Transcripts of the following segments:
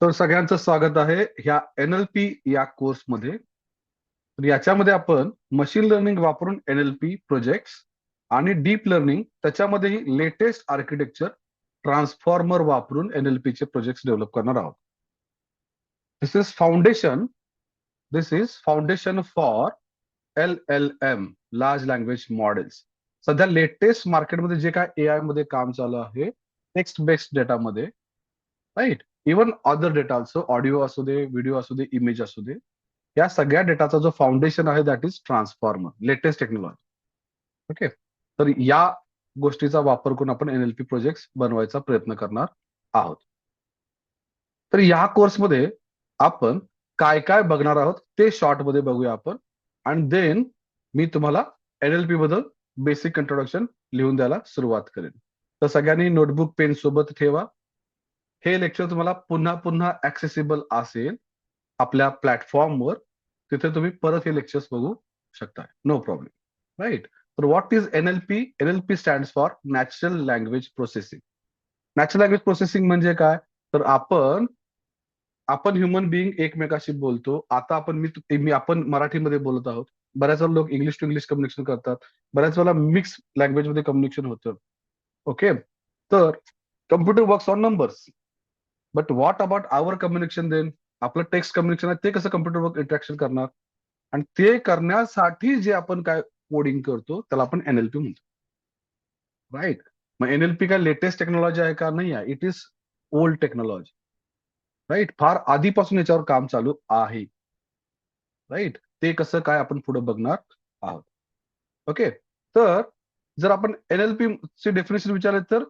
तर सगळ्यांचं स्वागत आहे ह्या NLP या कोर्समध्ये. तर याच्यामध्ये आपण मशीन लर्निंग वापरून NLP प्रोजेक्ट्स आणि डीप लर्निंग त्याच्यामध्येही लेटेस्ट आर्किटेक्चर ट्रान्सफॉर्मर वापरून NLP चे प्रोजेक्ट्स डेव्हलप करणार आहोत. This is foundation this is foundation for LLM, large language models. सध्या लेटेस्ट मार्केटमध्ये जे काय AI मध्ये काम चालू आहे, टेक्स्ट बेस्ड डेटामध्ये, right, even other data also, audio असू दे, व्हिडिओ असू दे, इमेज असू दे, या सगळ्या डेटाचा जो फाउंडेशन आहे that is transformer, latest technology. Okay. तर या गोष्टीचा वापर करून आपण NLP प्रोजेक्ट बनवायचा प्रयत्न करणार आहोत. तर या कोर्समध्ये आपण काय काय बघणार आहोत ते शॉर्ट मध्ये बघूया आपण, आणि देन मी तुम्हाला NLP बद्दल बेसिक इंट्रोडक्शन लिहून द्यायला सुरुवात करेन. तर सगळ्यांनी नोटबुक पेन सोबत ठेवा. हे लेक्चर तुम्हाला पुन्हा पुन्हा ऍक्सेसिबल असेल आपल्या प्लॅटफॉर्मवर. तिथे तुम्ही परत हे लेक्चर्स बघू शकता, नो प्रॉब्लेम, राईट. तर what is NLP? NLP stands for natural language processing. Natural language processing म्हणजे काय? तर आपण आपण ह्युमन बिईंग एकमेकाशी बोलतो. आता आपण मराठीमध्ये बोलत आहोत. बऱ्याच वेळा लोक इंग्लिश टू इंग्लिश कम्युनिकेशन करतात. बऱ्याच वेळेला मिक्स लँग्वेज मध्ये कम्युनिकेशन होतं. ओके. तर computer works on numbers, but what about our communication then? आपलं टेक्स्ट कम्युनिकेशन आहे ते कसं कम्प्युटरवर इंटरॅक्शन करणार? आणि ते करण्यासाठी जे आपण काय कोडिंग करतो त्याला आपण NLP म्हणतो, राईट. मग NLP काय लेटेस्ट टेक्नॉलॉजी आहे का? नाही आहे. It is old technology, right. फार आधीपासून याच्यावर काम चालू आहे, राईट. ते कसं काय आपण पुढे बघणार आहोत. ओके. तर जर आपण NLP ची डेफिनेशन विचारले तर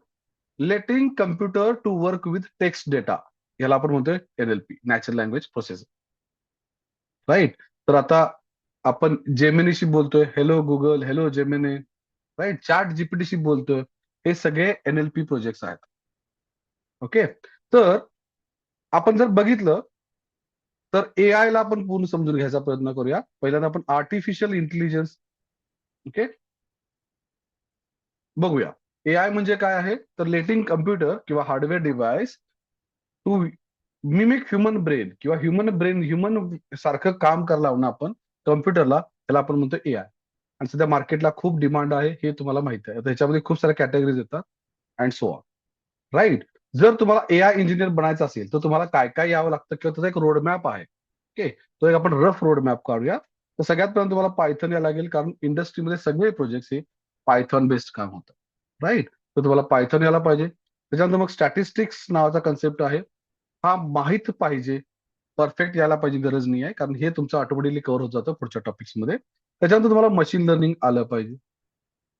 letting computer to work with text data, याला आपण म्हणतोय NLP, natural language processing, right. तर आता आपण जेमिनीशी बोलतोय, hello Google, hello Gemini, right. Chat जीपीटीशी बोलतोय. हे सगळे NLP प्रोजेक्ट्स आहेत. ओके. तर आपण जर बघितलं तर AI ला आपण पूर्ण समजून घ्यायचा प्रयत्न करूया. पहिल्यांदा आपण आर्टिफिशियल इंटेलिजन्स, ओके, बघूया. AI म्हणजे काय आहे? तर लेटिंग कम्प्युटर किंवा hardware device to mimic human brain किंवा ह्युमन सारखं काम करायला लावणं आपण कम्प्युटरला, त्याला आपण म्हणतो AI. आणि सध्या मार्केटला खूप डिमांड आहे, हे तुम्हाला माहिती आहे. त्याच्यामध्ये खूप साऱ्या कॅटेगरीज येतात अँड सो ऑन, राईट. जर तुम्हाला AI इंजिनियर बनायचं असेल तर तुम्हाला काय काय यावं लागतं किंवा त्याचा एक रोडमॅप आहे. ओके. तो एक आपण रफ रोडमॅप काढूया. तर सगळ्यात पहिल्यांदा तुम्हाला पायथन या लागेल, कारण इंडस्ट्रीमध्ये सगळे प्रोजेक्ट हे पायथन बेस्ड काम होतं, राईट. तर तुम्हाला पायथन यायला पाहिजे. त्याच्यानंतर मग स्टॅटिस्टिक्स नावाचा कन्सेप्ट आहे, हा माहित पाहिजे. परफेक्ट यायला पाहिजे गरज नाही आहे, कारण हे तुमचं ऑटोमॅटिकली कव्हर होत जातं पुढच्या टॉपिक्स मध्ये. त्याच्यानंतर तुम्हाला मशीन लर्निंग आलं पाहिजे.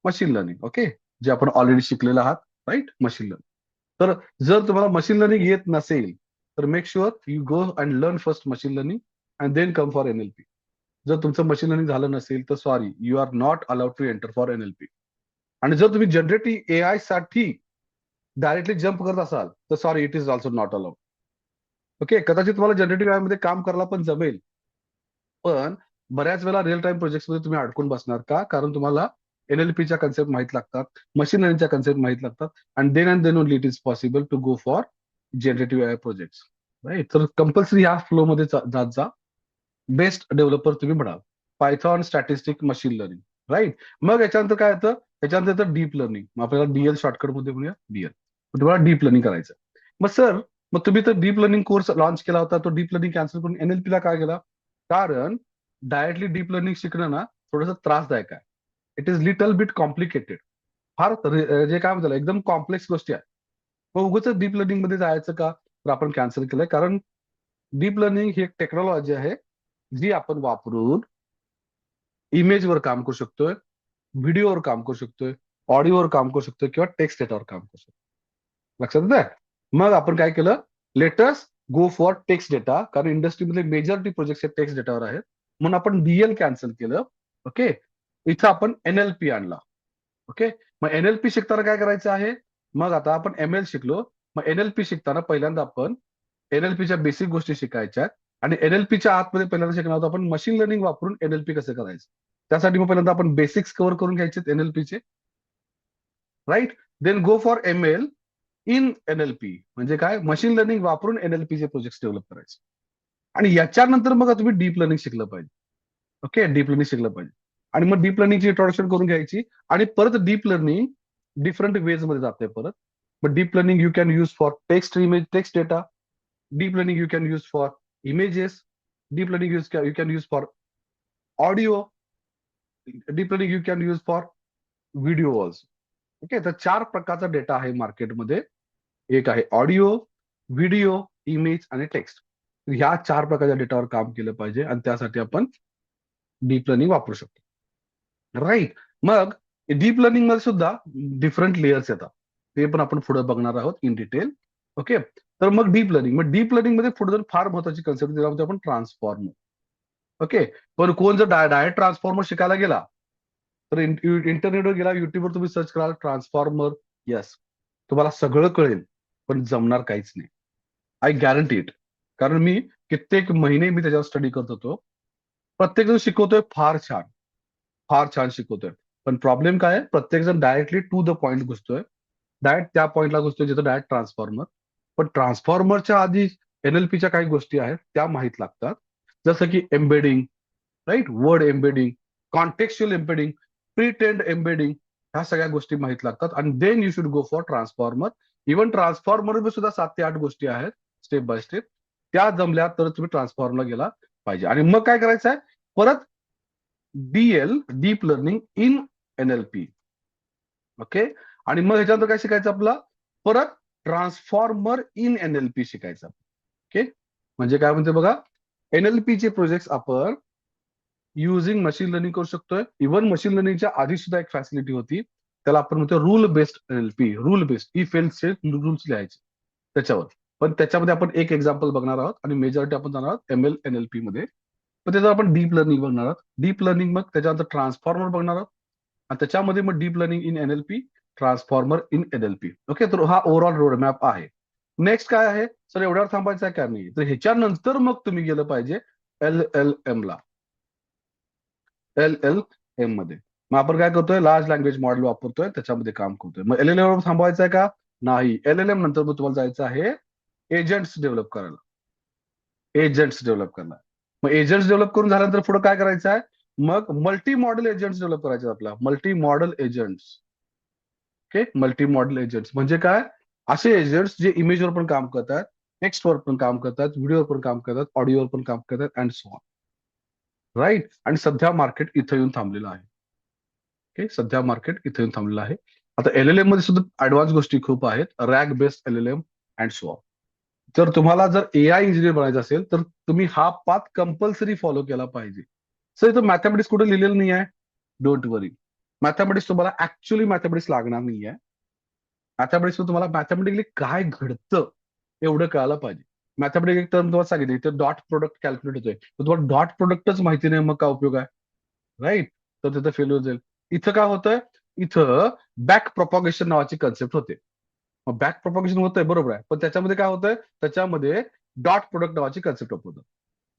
मशीन लर्निंग, ओके, जे आपण ऑलरेडी शिकलेलं आहात, राईट, मशीन लर्निंग. तर जर तुम्हाला मशीन लर्निंग येत नसेल तर make sure you go and learn first machine learning and then come for NLP. जर तुमचं मशीन लर्निंग झालं नसेल तर sorry, you are not allowed to enter for NLP. आणि जर तुम्ही जनरेटिव्ह AI साठी डायरेक्टली जम्प करत असाल तर sorry, it is also not allowed. Okay. कदाचित तुम्हाला जनरेटिव्ह AI मध्ये काम करायला पण जमेल, पण बऱ्याच वेळा रिअल टाइम प्रोजेक्ट मध्ये तुम्ही अडकून बसणार का? कारण तुम्हाला NLPच्या कन्सेप्ट माहित लागतात, मशीन लर्निंगच्या कन्सेप्ट माहित लागतात, and then only it is possible to go for generative AI project, right. तर कंपल्सरी ह्या फ्लो मध्ये जात जा. बेस्ट डेव्हलपर तुम्ही म्हणाल. Python, statistic, machine learning, right. मग याच्यानंतर काय येतं? याच्यानंतर येतं डीप लर्निंग. मग आपल्याला DL शॉर्टकट मध्ये म्हणूया, DL. तुम्हाला डीप लर्निंग करायचं. मग सर, मग तुम्ही तर डीप लर्निंग कोर्स लॉन्च केला होता, तो डीप लर्निंग कॅन्सल करून NLP ला काय केला? कारण डायरेक्टली डीप लर्निंग शिकणं ना थोडंसं त्रासदायक आहे. It is little bit complicated. फार जे काय म्हणतात एकदम कॉम्प्लेक्स गोष्टी आहेत. मग उगाच डीप लर्निंग मध्ये जायचं का? तर आपण कॅन्सल केलंय, कारण डीप लर्निंग ही एक टेक्नॉलॉजी आहे जी आपण वापरून इमेजवर काम करू शकतोय, व्हिडिओवर काम करू शकतोय, ऑडिओवर काम करू शकतोय किंवा टेक्स्ट डेटावर काम करू शकतो. लक्षात येतंय? मग आपण काय केलं? Let's go for text data, कारण इंडस्ट्रीमध्ये मेजॉरिटी प्रोजेक्ट हे टेक्स्ट डेटावर आहेत. म्हणून आपण DL कॅन्सल केलं. ओके. इथं आपण NLP आणला. ओके. मग NLP शिकताना काय करायचं आहे? मग आता आपण ML शिकलो. मग NLP शिकताना पहिल्यांदा आपण NLPच्या बेसिक गोष्टी शिकायच्या, आणि NLPच्या आतमध्ये पहिल्यांदा शिकणार आहोत आपण मशीन लर्निंग वापरून NLP कसं करायचं. त्यासाठी मग पहिल्यांदा आपण बेसिक्स कव्हर करून घ्यायचे NLPचे, right. Then go for ML. In NLP म्हणजे काय, मशीन लर्निंग वापरून एनएलपी चे प्रोजेक्ट डेव्हलप करायचे. आणि याच्यानंतर मग तुम्ही डीप लर्निंग शिकलं पाहिजे. ओके, डीप लर्निंग शिकलं पाहिजे. आणि मग डीप लर्निंगची इंट्रोडक्शन करून घ्यायची. आणि परत डीप लर्निंग डिफरंट वेज मध्ये जाते परत. मग deep learning you can use for text image, text data. Deep learning you can use for images. Deep learning you can use for audio. Deep learning you can use for video also. Okay, तर 4 प्रकारचा data आहे मार्केटमध्ये. एक आहे audio, video, image आणि text. ह्या 4 प्रकारच्या डेटावर काम केलं पाहिजे आणि त्यासाठी आपण डीप लर्निंग वापरू शकतो. राईट. मग डीप लर्निंग मध्ये सुद्धा डिफरंट लेयर्स येतात. ते पण आपण पुढे बघणार आहोत इन डिटेल. ओके, तर मग डीप लर्निंग मध्ये पुढे जाऊन फार महत्वाची कन्सेप्ट दिला म्हणजे आपण ट्रान्सफॉर्मर. ओके, पण कोण जर डायरेक्ट ट्रान्सफॉर्मर शिकायला गेला तर इंटरनेटवर गेला, युट्यूबवर तुम्ही सर्च कराल ट्रान्सफॉर्मर, यस तुम्हाला सगळं कळेल, पण जमणार काहीच नाही. I guarantee it. कारण मी कित्येक महिने मी त्याच्यावर स्टडी करत होतो. प्रत्येक जण शिकवतोय फार छान, फार छान शिकवतोय. पण प्रॉब्लेम काय आहे, प्रत्येक जण डायरेक्टली टू द पॉइंट घुसतोय, डायरेक्ट त्या पॉइंटला घुसतोय जिथं डायरेक्ट ट्रान्सफॉर्मर. पण ट्रान्सफॉर्मरच्या आधी एनएलपीच्या काही गोष्टी आहेत त्या माहीत लागतात. जसं की embedding, right, word embedding, contextual embedding, pretrained embedding, ह्या सगळ्या गोष्टी माहीत लागतात. आणि then you should go for transformer. Even transformer सुद्धा 7 ते 8 गोष्टी आहेत स्टेप बाय स्टेप. त्या जमल्या तर तुम्ही ट्रान्सफॉर्मरला गेला पाहिजे. आणि मग काय करायचं आहे, परत Diehl, deep learning in NLP. Okay, आणि मग ह्याच्यानंतर काय शिकायचं आपलं, परत ट्रान्सफॉर्मर इन एनएलपी शिकायचं. ओके, म्हणजे काय म्हणते बघा, एनएलपी चे प्रोजेक्ट आपण युझिंग मशीन लर्निंग करू शकतोय. इव्हन मशीन लर्निंगच्या आधी सुद्धा एक फॅसिलिटी होती, त्याला आपण म्हणतो rule based NLP. Rule based, if else चे रूल्स लिहायचे त्याच्यावर. पण त्याच्यामध्ये आपण एक एक्झाम्पल बघणार आहोत आणि मेजॉरिटी आपण जाणार आहोत एमएल एनएलपी मध्ये. पण त्याच्यावर आपण डीप लर्निंग बघणार आहोत. डीप लर्निंग मग त्याच्यानंतर ट्रान्सफॉर्मर बघणार आहोत आणि त्याच्यामध्ये मग deep learning in NLP, transformer in NLP. Okay, तर हा ओव्हरऑल रोडमॅप आहे. नेक्स्ट काय आहे सर, एवढ्यावर थांबायचं आहे का नाही, तर ह्याच्यानंतर मग तुम्ही गेलं पाहिजे एल एल एम ला. LLM मध्ये मग आपण काय करतोय, लार्ज लँग्वेज मॉडेल वापरतोय, त्याच्यामध्ये काम करतोय. मग LLM वर थांबवायचं आहे का नाही, LLM नंतर मग तुम्हाला जायचं आहे एजंट्स डेव्हलप करायला. एजंट्स डेव्हलप करणार. मग एजंट्स डेव्हलप करून झाल्यानंतर पुढे काय करायचं आहे, मग मल्टी मॉडेल एजंट्स डेव्हलप करायचे आपल्याला. Multi model agents. Okay, multi model agents म्हणजे काय, असे एजंट्स जे इमेजवर पण काम करतात, टेक्स्टवर पण काम करतात, व्हिडिओवर पण काम करतात, ऑडिओवर पण काम करतात अँड सो ऑन. राईट. आणि सध्या मार्केट इथं येऊन थांबलेलं आहे. ओके, सध्या मार्केट इथे येऊन थांबलेलं आहे. आता एलएलएम मध्ये सुद्धा ऍडव्हान्स गोष्टी खूप आहेत, rag based LLM and so on. जर तुम्हाला जर एआय इंजिनियर बनायचं असेल तर तुम्ही हा पाथ कंपल्सरी फॉलो केला पाहिजे. सर इथं मॅथमॅटिक्स कुठे लिहिलेलं नाही आहे, डोंट वरी. मॅथमॅटिक्स तुम्हाला ऍक्च्युअली मॅथमॅटिक्स लागणार नाही आहे. मॅथमॅटिक्स तुम्हाला मॅथमॅटिकली काय घडतं एवढं कळायला पाहिजे. मॅथमॅटिक एक टर्म तुम्हाला सांगितलं, इथे डॉट प्रोडक्ट कॅल्क्युलेट होतोय, तर तुम्हाला डॉट प्रोडक्टच माहिती नाही, मग काय उपयोग आहे, राईट. तर तिथं फेल्युअर जाईल. इथं काय होतंय, इथं बॅक प्रोपॉगेशन नावाची कन्सेप्ट होते. मग बॅक प्रोपॉगेशन होतंय बरोबर आहे, पण त्याच्यामध्ये काय होतंय, त्याच्यामध्ये डॉट प्रोडक्ट नावाची कन्सेप्ट होतं.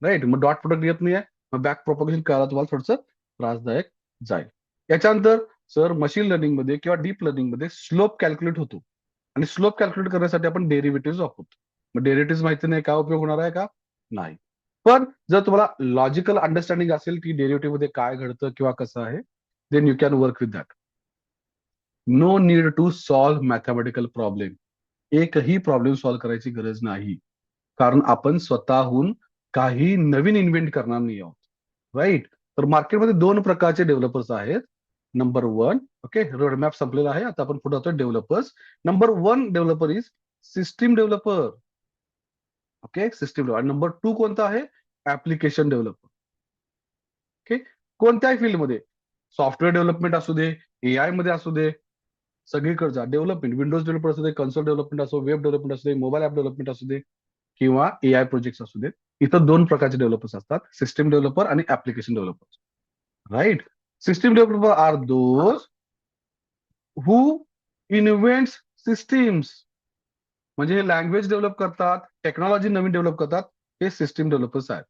राईट, मग डॉट प्रोडक्ट येत नाहीये, मग बॅक प्रोपॉगेशन करायला तुम्हाला थोडंसं त्रासदायक जाईल. याच्यानंतर सर मशीन लर्निंग मध्ये किंवा डीप लर्निंग मध्ये स्लोप कॅल्क्युलेट होतो आणि स्लोप कॅल्क्युलेट करण्यासाठी आपण डेरिव्हेटिव्ह वापरतो. मग डेरिव्हेटिव्ह माहिती नाही काय उपयोग होणार आहे का, नाही. पण जर तुम्हाला लॉजिकल अंडरस्टँडिंग असेल की डेरिव्हेटिव्ह मध्ये काय घडतं किंवा कसं आहे, then you can work with that. No need to solve mathematical problem. एकही प्रॉब्लेम सॉल्व्ह करायची गरज नाही, कारण आपण स्वतःहून काही नवीन इन्व्हेंट करणार नाही आहोत. राईट. तर मार्केटमध्ये 2 प्रकारचे डेव्हलपर्स आहेत. नंबर 1, ओके, रोडमॅप संपलेला आहे, आता आपण पुढे जातोय developers. Number 1 developer is system developer. Okay, system developer. Number 2 कोणता आहे, ऍप्लिकेशन डेव्हलपर. ओके, कोणत्याही फील्डमध्ये, सॉफ्टवेअर डेव्हलपमेंट असू दे, एआय मध्ये असू दे, सगळीकडे जा डेव्हलपमेंट, विंडोज डेव्हलपर असू दे, कन्सोल डेव्हलपमेंट असो, वेब डेव्हलपमेंट असू दे, मोबाईल ऍप डेव्हलपमेंट असू दे किंवा एआय प्रोजेक्ट असू देत, इथं 2 प्रकारचे डेव्हलपर्स असतात, सिस्टीम डेव्हलपर आणि application developer. Right. System developer are those who invents systems. म्हणजे हे लँग्वेज डेव्हलप करतात, टेक्नॉलॉजी नवीन डेव्हलप करतात, हे सिस्टीम डेव्हलपर्स आहेत.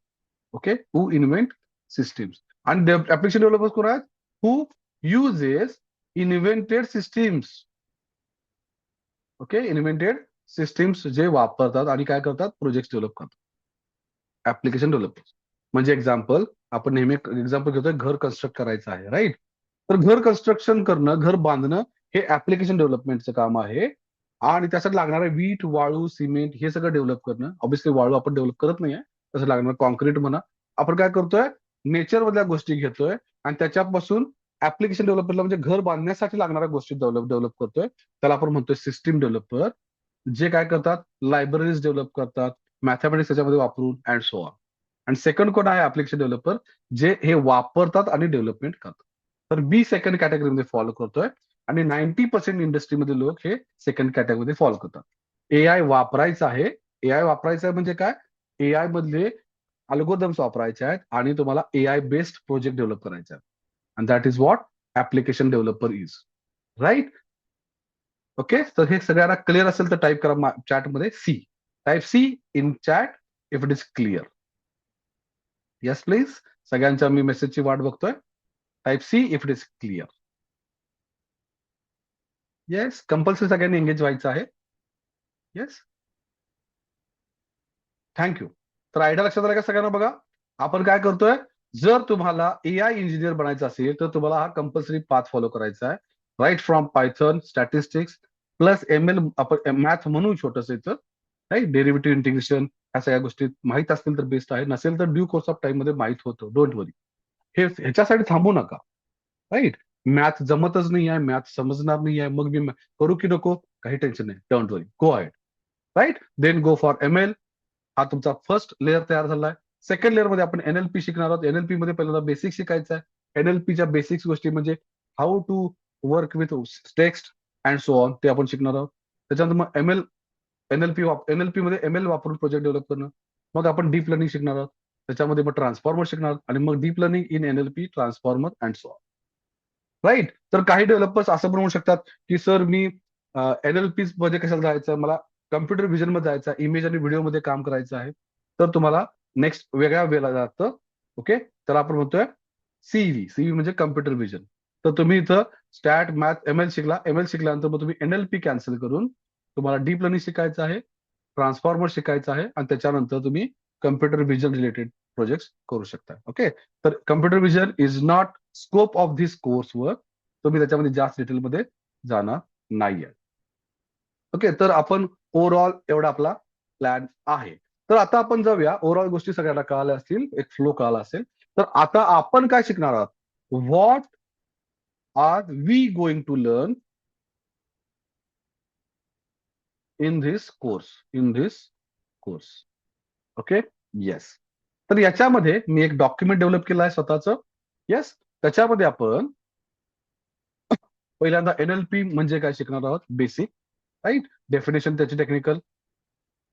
Okay, who invent systems. आणि ऍप्लिकेशन डेव्हलपर्स कोण आहेत, who uses invented systems. Okay, invented systems जे वापरतात आणि काय करतात, प्रोजेक्ट डेव्हलप करतात, ऍप्लिकेशन डेव्हलप. म्हणजे एक्झाम्पल, आपण नेहमी एक्झाम्पल घेतोय, घर कन्स्ट्रक्ट करायचं आहे, राईट. तर घर कन्स्ट्रक्शन करणं, घर बांधणं हे ऍप्लिकेशन डेव्हलपमेंटचं काम आहे. आणि त्यासाठी लागणारे वीट, वाळू, सिमेंट हे सगळं डेव्हलप करणं. ऑब्व्हियसली वाळू आपण डेव्हलप करत नाहीये, तसं लागणार कॉन्क्रीट म्हणा. आपण काय करतोय, नेचर मधल्या गोष्टी घेतोय आणि त्याच्यापासून ऍप्लिकेशन डेव्हलपमेंटला म्हणजे घर बांधण्यासाठी लागणाऱ्या गोष्टी डेव्हलप करतोय. त्याला आपण म्हणतोय सिस्टीम डेव्हलपर. जे काय करतात, लायब्ररीज डेव्हलप करतात, मॅथमॅटिक्स त्याच्यामध्ये वापरून अँड सो ऑन. आणि सेकंड कोण आहे, ऍप्लिकेशन डेव्हलपर, जे हे वापरतात आणि डेव्हलपमेंट करतात. तर बी सेकंड कॅटेगरीमध्ये फॉलो करतोय. आणि 90% इंडस्ट्रीमध्ये लोक हे सेकंड कॅटेगरीमध्ये फॉलो करतात. एआय वापरायचं आहे. एआय वापरायचं आहे म्हणजे काय, एआय मधले अल्गोदम्स वापरायचे आहेत आणि तुम्हाला एआय बेस्ड प्रोजेक्ट डेव्हलप करायचे आहेत. And that is what application developer is, right. Okay, तर हे सगळ्यांना क्लिअर असेल तर टाईप करा चॅटमध्ये C. Type C in chat if it is clear. Yes please. सगळ्यांच्या मी मेसेजची वाट बघतोय. Type C if it is clear. Yes, compulsory सगळ्यांनी एंगेज व्हायचं आहे. Yes, thank you. तर आयडिया लक्षात आला का सगळ्यांना? बघा, आपण काय करतोय, जर तुम्हाला एआय इंजिनियर बनायचं असेल तर तुम्हाला हा कंपल्सरी पाथ फॉलो करायचा आहे. Right from Python, statistics plus M L, आपण मॅथ म्हणून छोटस येतं, राईट. डेरिव्हेटिव्ह इंटिग्रेशन, ह्या सगळ्या गोष्टी माहित असतील तर बेस्ट आहे, नसेल तर ड्यू कोर्स ऑफ टाइम मध्ये माहित होतं, डोंट वरी. हे ह्याच्यासाठी थांबू नका, राईट. मॅथ जमतच नाही आहे, मॅथ समजणार नाही आहे, मग मी करू की नको, काही टेन्शन नाही, don't worry, go ahead, right. Then go for M L. हा तुमचा फर्स्ट लेअर तयार झालाय. सेकंड लेअर मध्ये आपण एनएलपी शिकणार आहोत. एनएलपी मध्ये पहिल्यांदा बेसिक शिकायचं आहे. एनएलपीच्या बेसिक्स गोष्टी म्हणजे how to work with text and so on, ते आपण शिकणार आहोत. त्याच्यानंतर मग एनएलपी मध्ये एमएल वापरून प्रोजेक्ट डेव्हलप करणं. मग आपण डीप लर्निंग शिकणार आहोत. त्याच्यामध्ये मग ट्रान्सफॉर्मर शिकणार आहोत आणि मग deep learning in NLP, transformer and so on, right. तर काही डेव्हलपर्स असं पण म्हणू शकतात की सर मी एनएलपी मध्ये कशाला जायचं, मला कम्प्युटर व्हिजन मध्ये जायचं, इमेज आणि व्हिडिओ मध्ये काम करायचं आहे. तर तुम्हाला नेक्स्ट वेगळ्या वेला जातं. ओके, तर आपण म्हणतोय सीव्ही म्हणजे कम्प्युटर व्हिजन. तर तुम्ही इथं स्टॅट, मॅथ, एमएल शिकला. एमएल शिकल्यानंतर मग तुम्ही एनएलपी कॅन्सल करून तुम्हाला डीप लर्निंग शिकायचं आहे, ट्रान्सफॉर्मर शिकायचं आहे आणि त्याच्यानंतर तुम्ही कम्प्युटर व्हिजन रिलेटेड प्रोजेक्ट करू शकता. ओके, तर computer vision is not scope of this course work. तुम्ही त्याच्यामध्ये जास्त डिटेलमध्ये जाणार नाहीये. ओके, तर आपण ओव्हरऑल एवढा आपला प्लॅन आहे. तर आता आपण जाऊया, ओव्हरऑल गोष्टी सगळ्यांना कळाल्या असतील, एक फ्लो कळाला असेल. तर आता आपण काय शिकणार आहोत, what are we going to learn in this course. Okay, yes. तर याच्यामध्ये मी एक डॉक्युमेंट डेव्हलप केलं आहे स्वतःच. येस, त्याच्यामध्ये आपण पहिल्यांदा एनएलपी म्हणजे काय शिकणार आहोत, बेसिक, राईट. डेफिनेशन त्याची टेक्निकल.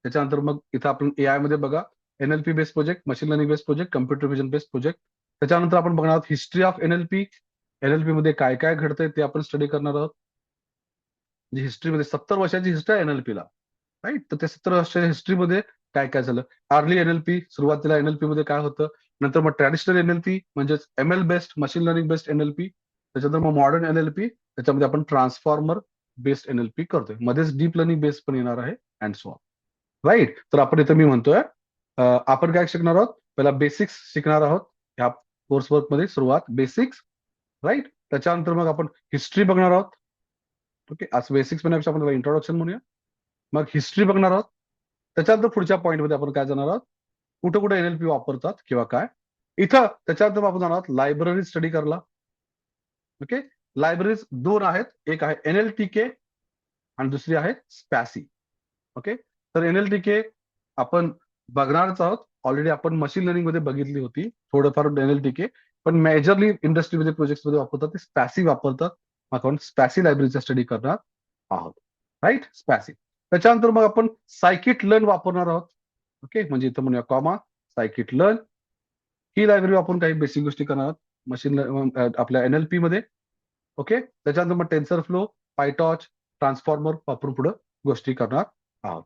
त्याच्यानंतर मग इथं आपण एआय मध्ये बघा, NLP based project, machine learning based project, computer vision based project. त्याच्यानंतर आपण बघणार आहोत हिस्ट्री ऑफ एनएलपी. एनएलपी मध्ये काय काय घडतंय ते आपण स्टडी करणार आहोत. म्हणजे हिस्ट्रीमध्ये 70 वर्षाची हिस्ट्री आहे एनएलपीला, राईट. तर त्या 70 वर्षाच्या हिस्ट्रीमध्ये काय काय झालं, अर्ली एनएलपी, सुरुवातीला एनएलपी मध्ये काय होतं, नंतर मग ट्रॅडिशनल एनएलपी म्हणजेच ML based, machine learning based NLP, त्याच्यानंतर मग मॉडर्न एनएलपी, त्याच्यामध्ये आपण ट्रान्सफॉर्मर बेस्ड एनएलपी करतोय, मध्येच डीप लर्निंग बेस्ड पण येणार आहे अँड सो ऑन, राईट. तर आपण इथं मी म्हणतोय आपण काय शिकणार आहोत, पहिला बेसिक्स शिकणार आहोत. ह्या कोर्स वर्क मध्ये सुरुवात बेसिक्स, राईट. त्याच्यानंतर मग आपण हिस्ट्री बघणार आहोत. ओके, आज बेसिक्स म्हणण्यापेक्षा आपण इंट्रोडक्शन म्हणूया. मग हिस्ट्री बघणार आहोत. त्याच्यानंतर पुढच्या पॉईंटमध्ये आपण काय जाणार आहोत, कुठं कुठे एनएलपी वापरतात किंवा काय. इथं त्याच्यानंतर आपण जाणार आहोत लायब्ररी स्टडी करायला. ओके, लायब्ररीज दोन आहेत, एक आहे एनएलटीके आणि दुसरी आहे स्पॅसी. ओके, तर एनएलटीके आपण बघणारच आहोत. ऑलरेडी आपण मशीन लर्निंग मध्ये बघितली होती थोडंफार एनएलटीके, पण मेजरली इंडस्ट्रीमध्ये प्रोजेक्ट मध्ये वापरतात ते स्पॅसी वापरतात. आपण स्पॅसी लायब्ररीचा स्टडी करणार आहोत, राईट. स्पॅसी. त्याच्यानंतर मग आपण सायकिट लर्न वापरणार आहोत. ओके, म्हणजे इथं म्हणूया कॉमा सायकिट लर्न. ही लायब्ररी वापरून काही बेसिक गोष्टी करणार आहोत मशीन आपल्या एनएलपी मध्ये. ओके, त्याच्यानंतर मग टेन्सर फ्लो, पायटॉच, ट्रान्सफॉर्मर वापरून पुढे गोष्टी करणार आहोत,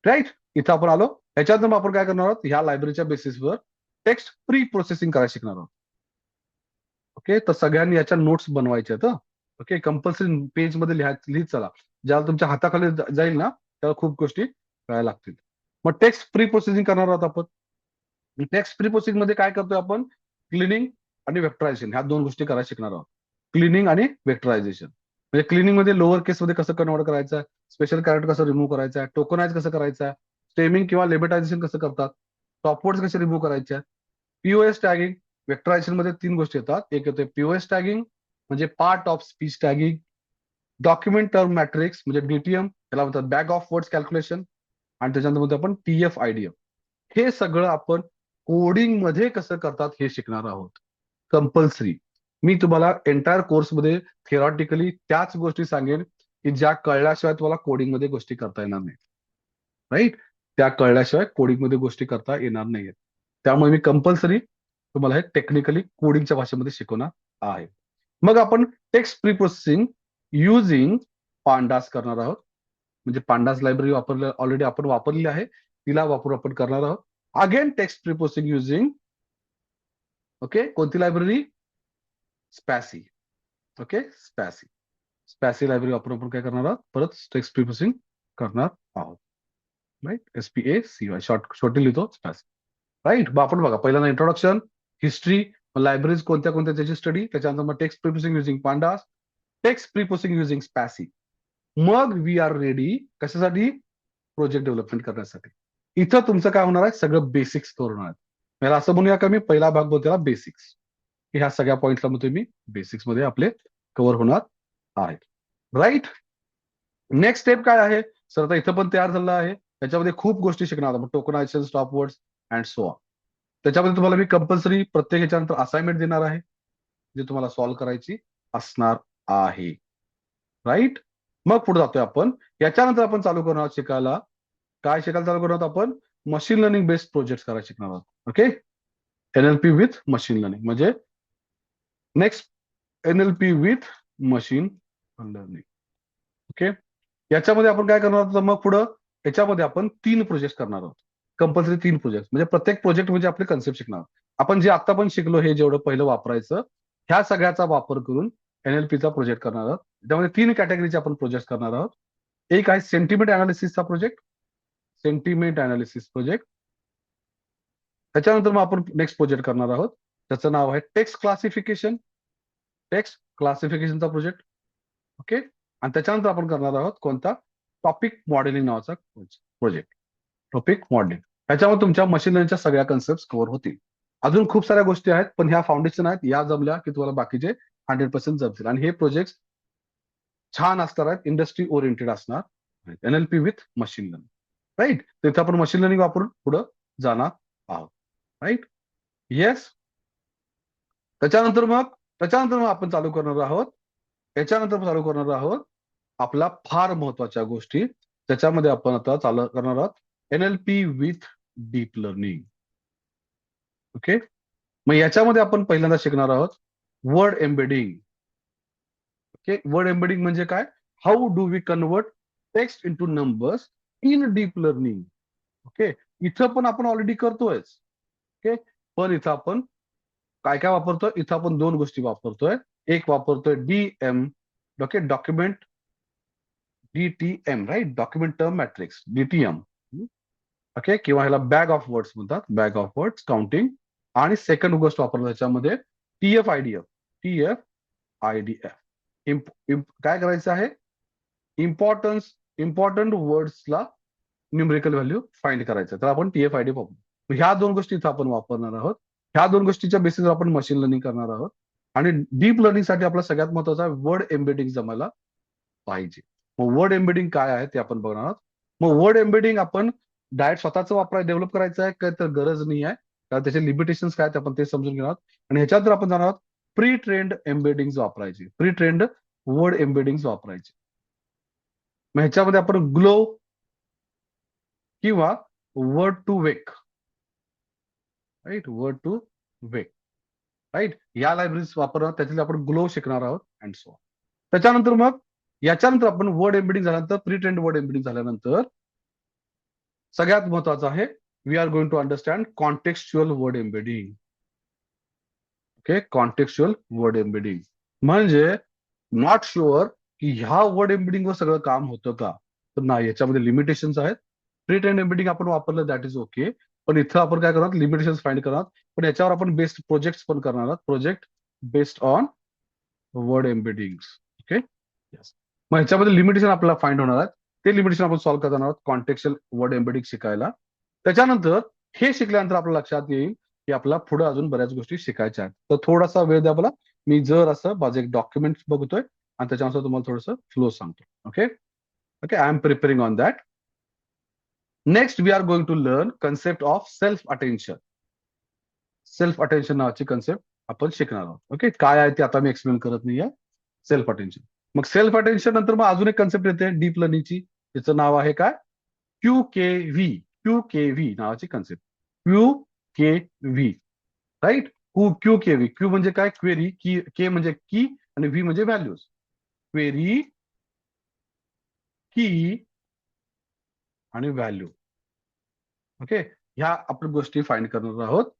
राईट. इथं आपण आलो. याच्यानंतर मग आपण काय करणार आहोत, ह्या लायब्ररीच्या बेसिसवर टेक्स्ट प्री प्रोसेसिंग करायला शिकणार आहोत. ओके, तर सगळ्यांनी याच्या नोट्स बनवायच्या आहेत. ओके, कंपल्सरी पेज मध्ये लिहित चला. ज्याला तुमच्या हाताखाली जाईल ना त्याला खूप गोष्टी करायला लागतील. मग टेक्स्ट प्री प्रोसेसिंग करणार आहोत आपण. टेक्स्ट प्री प्रोसेसिंग मध्ये काय करतोय आपण, क्लिनिंग आणि वेक्टरायझेशन ह्या दोन गोष्टी करायला शिकणार आहोत. क्लिनिंग आणि वेक्टरायझेशन म्हणजे क्लिनिंग मध्ये लोअर केस मध्ये कसं कन्वर्ट करायचं, स्पेशल कॅरेक्टर कसं रिमूव्ह करायचं, टोकनाइज कसं करायचं, स्टेमिंग किंवा लेबेटायझेशन कसं करतात, टॉपवर्ड्स कसे रिमूव्ह करायचे, पीओएस टॅगिंग. वेक्टरायझेशन मध्ये तीन गोष्टी येतात. एक येते पीओएस टॅगिंग म्हणजे part of speech tagging, document term matrix म्हणजे डीटीएम त्याला म्हणतात बॅग ऑफ वर्ड्स कॅल्क्युलेशन, आणि त्याच्यानंतर म्हणतो आपण टीएफ आयडीएम. हे सगळं आपण कोडिंग मध्ये कसं करतात हे शिकणार आहोत कंपल्सरी. मी तुम्हाला एंटायर कोर्समध्ये थिअरॉटिकली त्याच गोष्टी सांगेन की ज्या कळल्याशिवाय तुम्हाला कोडिंग मध्ये गोष्टी करता येणार नाही. राईट, त्या कळल्याशिवाय कोडिंग मध्ये गोष्टी करता येणार नाहीत. त्यामुळे मी कंपल्सरी तुम्हाला हे टेक्निकली कोडिंगच्या भाषेमध्ये शिकवणार आहे. मग आपण text pre processing using pandas करणार आहोत. म्हणजे पांडास लायब्ररी वापरल्या ऑलरेडी आपण वापरली आहे, तिला वापरून आपण करणार आहोत. Again text pre processing using okay कोणती लायब्ररी, स्पॅसी. ओके स्पॅसी, स्पॅसी लायब्ररी वापरून आपण काय करणार आहोत, परत टेक्स्ट प्री प्रोसेसिंग करणार आहोत. राईट, SPACY शॉर्ट लिहितो स्पॅसी. राईट, मग आपण बघा पहिल्यांदा इंट्रोडक्शन, हिस्ट्री, लायब्ररीज कोणत्या कोणत्या त्याची स्टडी, त्याच्यानंतर मग text pre processing using pandas, text pre processing using spaCy. मग वी आर रेडी कशासाठी, प्रोजेक्ट डेव्हलपमेंट करण्यासाठी. इथं तुमचं काय होणार आहे, सगळं बेसिक्स कव्हर होणार आहे. मला असं म्हणूया का मी पहिला भाग बोलतो त्याला बेसिक्स, ह्या सगळ्या पॉईंटला म्हणतोय मी बेसिक्स मध्ये आपले कव्हर होणार आहेत. राईट, नेक्स्ट स्टेप काय आहे सर, आता इथं पण तयार झालं आहे. त्याच्यामध्ये खूप गोष्टी शिकणार आहोत, टोकनायझेशन, स्टॉपवर्ड्स अँड सो ऑन. त्याच्यामध्ये तुम्हाला मी कंपल्सरी प्रत्येक ह्याच्यानंतर असाइनमेंट देणार आहे जे तुम्हाला सॉल्व्ह करायची असणार आहे. राईट, मग पुढे जातोय आपण. याच्यानंतर आपण चालू करणार आहोत शिकायला, काय शिकायला चालू करणार आहोत आपण, मशीन लर्निंग बेस्ड प्रोजेक्ट करायला शिकणार आहोत. Okay, NLP with machine learning म्हणजे next NLP with machine learning. Okay, याच्यामध्ये आपण काय करणार आहोत मग पुढं, याच्यामध्ये आपण 3 प्रोजेक्ट करणार आहोत. कंपल्सरी 3 प्रोजेक्ट म्हणजे प्रत्येक प्रोजेक्ट म्हणजे आपले कन्सेप्ट शिकणार. आपण जे आता पण शिकलो हे जेवढं पहिलं वापरायचं, ह्या सगळ्याचा वापर करून NLPचा प्रोजेक्ट करणार आहोत. त्यामध्ये 3 कॅटेगरीचे आपण प्रोजेक्ट करणार आहोत. एक आहे सेंटिमेंट अनालिसिसचा प्रोजेक्ट, सेंटिमेंट अनालिसिस प्रोजेक्ट. त्याच्यानंतर मग आपण नेक्स्ट प्रोजेक्ट करणार आहोत, त्याचं नाव आहे टेक्स्ट क्लासिफिकेशन, टेक्स्ट क्लासिफिकेशनचा प्रोजेक्ट. ओके, आणि त्याच्यानंतर आपण करणार आहोत कोणता, टॉपिक मॉडेलिंग नावाचा प्रोजेक्ट, टॉपिक मॉडेलिंग. ह्याच्यामध्ये तुमच्या मशीन लर्निंगच्या सगळ्या कन्सेप्ट कव्हर होतील. अजून खूप साऱ्या गोष्टी आहेत पण ह्या फाउंडेशन आहेत, या जमल्या की तुम्हाला बाकीचे 100% जमतील. आणि हे प्रोजेक्ट छान असणार आहेत, इंडस्ट्री ओरिएंटेड असणार. NLP with machine learning. Right, तिथे आपण मशीन लर्निंग वापरून पुढे जाणार आहोत. Right, yes. त्याच्यानंतर मग आपण चालू करणार आहोत, याच्यानंतर चालू करणार आहोत आपला फार महत्वाच्या गोष्टी. त्याच्यामध्ये आपण आता चालू करणार आहोत NLP with deep learning. Okay, मग याच्यामध्ये आपण पहिल्यांदा शिकणार आहोत word embedding. Okay, word embedding म्हणजे काय, how do we convert text into numbers in deep learning. Okay, इथं पण आपण ऑलरेडी करतोय. ओके, पण इथं आपण काय काय वापरतोय, इथं आपण 2 गोष्टी वापरतोय. एक वापरतोय DM, okay, document DTM, right, document term matrix, DTM. Okay, किंवा ह्याला बॅग ऑफ वर्ड्स म्हणतात, बॅग ऑफ वर्ड्स काउंटिंग. आणि सेकंड गोष्ट वापरतो त्याच्यामध्ये TF-IDF. काय करायचं आहे, इम्पॉर्टंट वर्ड्सला न्यूमरिकल व्हॅल्यू फाइंड करायचं, तर आपण TF-IDF वापरू. ह्या 2 गोष्टी इथं आपण वापरणार आहोत. ह्या 2 गोष्टीच्या बेसिसवर आपण मशीन लर्निंग करणार आहोत. आणि डीप लर्निंगसाठी आपला सगळ्यात महत्वाचा वर्ड एम्बेडिंग जमायला पाहिजे. मग वर्ड एम्बेडिंग काय आहे ते आपण बघणार आहोत. मग वर्ड एम्बेडिंग आपण डायरेक्ट स्वतःच डेव्हलप करायचं आहे काय, तर गरज नाही आहे, कारण त्याचे लिमिटेशन्स काय आपण ते समजून घेणार आहोत. आणि ह्याच्यात आपण जाणार आहोत प्री ट्रेंड एम्बेडिंग वापरायची, प्री ट्रेंड वर्ड एम्बेडिंग वापरायची. मग ह्याच्यामध्ये आपण ग्लो किंवा word to vec, right, word to vec, right, या लायब्ररीज वापरणार. त्याच्यात आपण ग्लो शिकणार आहोत अँड सो. त्याच्यानंतर मग याच्यानंतर आपण वर्ड एम्बेडिंग झाल्यानंतर, प्री ट्रेंड वर्ड एम्बेडिंग झाल्यानंतर सगळ्यात महत्वाचं आहे, we are going to understand contextual word embedding. Okay, contextual word embedding म्हणजे नॉट शुअर की ह्या वर्ड एम्बेडिंग वर सगळं काम होतं का, तर नाही, याच्यामध्ये लिमिटेशन्स आहेत. प्री ट्रेन एम्बेडिंग आपण वापरलं दॅट इज ओके, पण इथं आपण काय करणार, लिमिटेशन्स फाइंड करणार. पण याच्यावर आपण बेस्ड प्रोजेक्ट पण करणार आहोत, project based on word embedding. Okay, yes. मग ह्याच्यामध्ये लिमिटेशन आपल्याला फाइंड होणार आहेत. ते लिमिटेशन आपण सॉल्व्ह करणार आहोत कॉन्टेक्चुअल वर्ड एम्बेडिंग शिकायला. त्याच्यानंतर हे शिकल्यानंतर आपल्या लक्षात येईल की आपल्याला पुढे अजून बऱ्याच गोष्टी शिकायच्या आहेत. तर थोडासा वेळ द्या मला, मी जर असं माझं एक डॉक्युमेंट बघतोय आणि त्याच्यानुसार तुम्हाला थोडंसं फ्लो सांगतो. Okay okay, I am preparing on that. Next we are going to learn concept of self attention. Self attention नावाची कन्सेप्ट आपण शिकणार आहोत. ओके, काय आहे ते आता मी एक्सप्लेन करत नाहीये. Self attention. मग सेल्फ अटेन्शन नंतर मग अजून एक कन्सेप्ट येते डीप लर्निंगची, तिचं नाव आहे काय, QKV. QKV नावाची concept. QKV, right. QKV. Q म्हणजे काय, क्वेरी. की के म्हणजे की आणि व्ही म्हणजे व्हॅल्यूज. क्वेरी, की आणि व्हॅल्यू. ओके, ह्या आपण गोष्टी फाइंड करणार आहोत,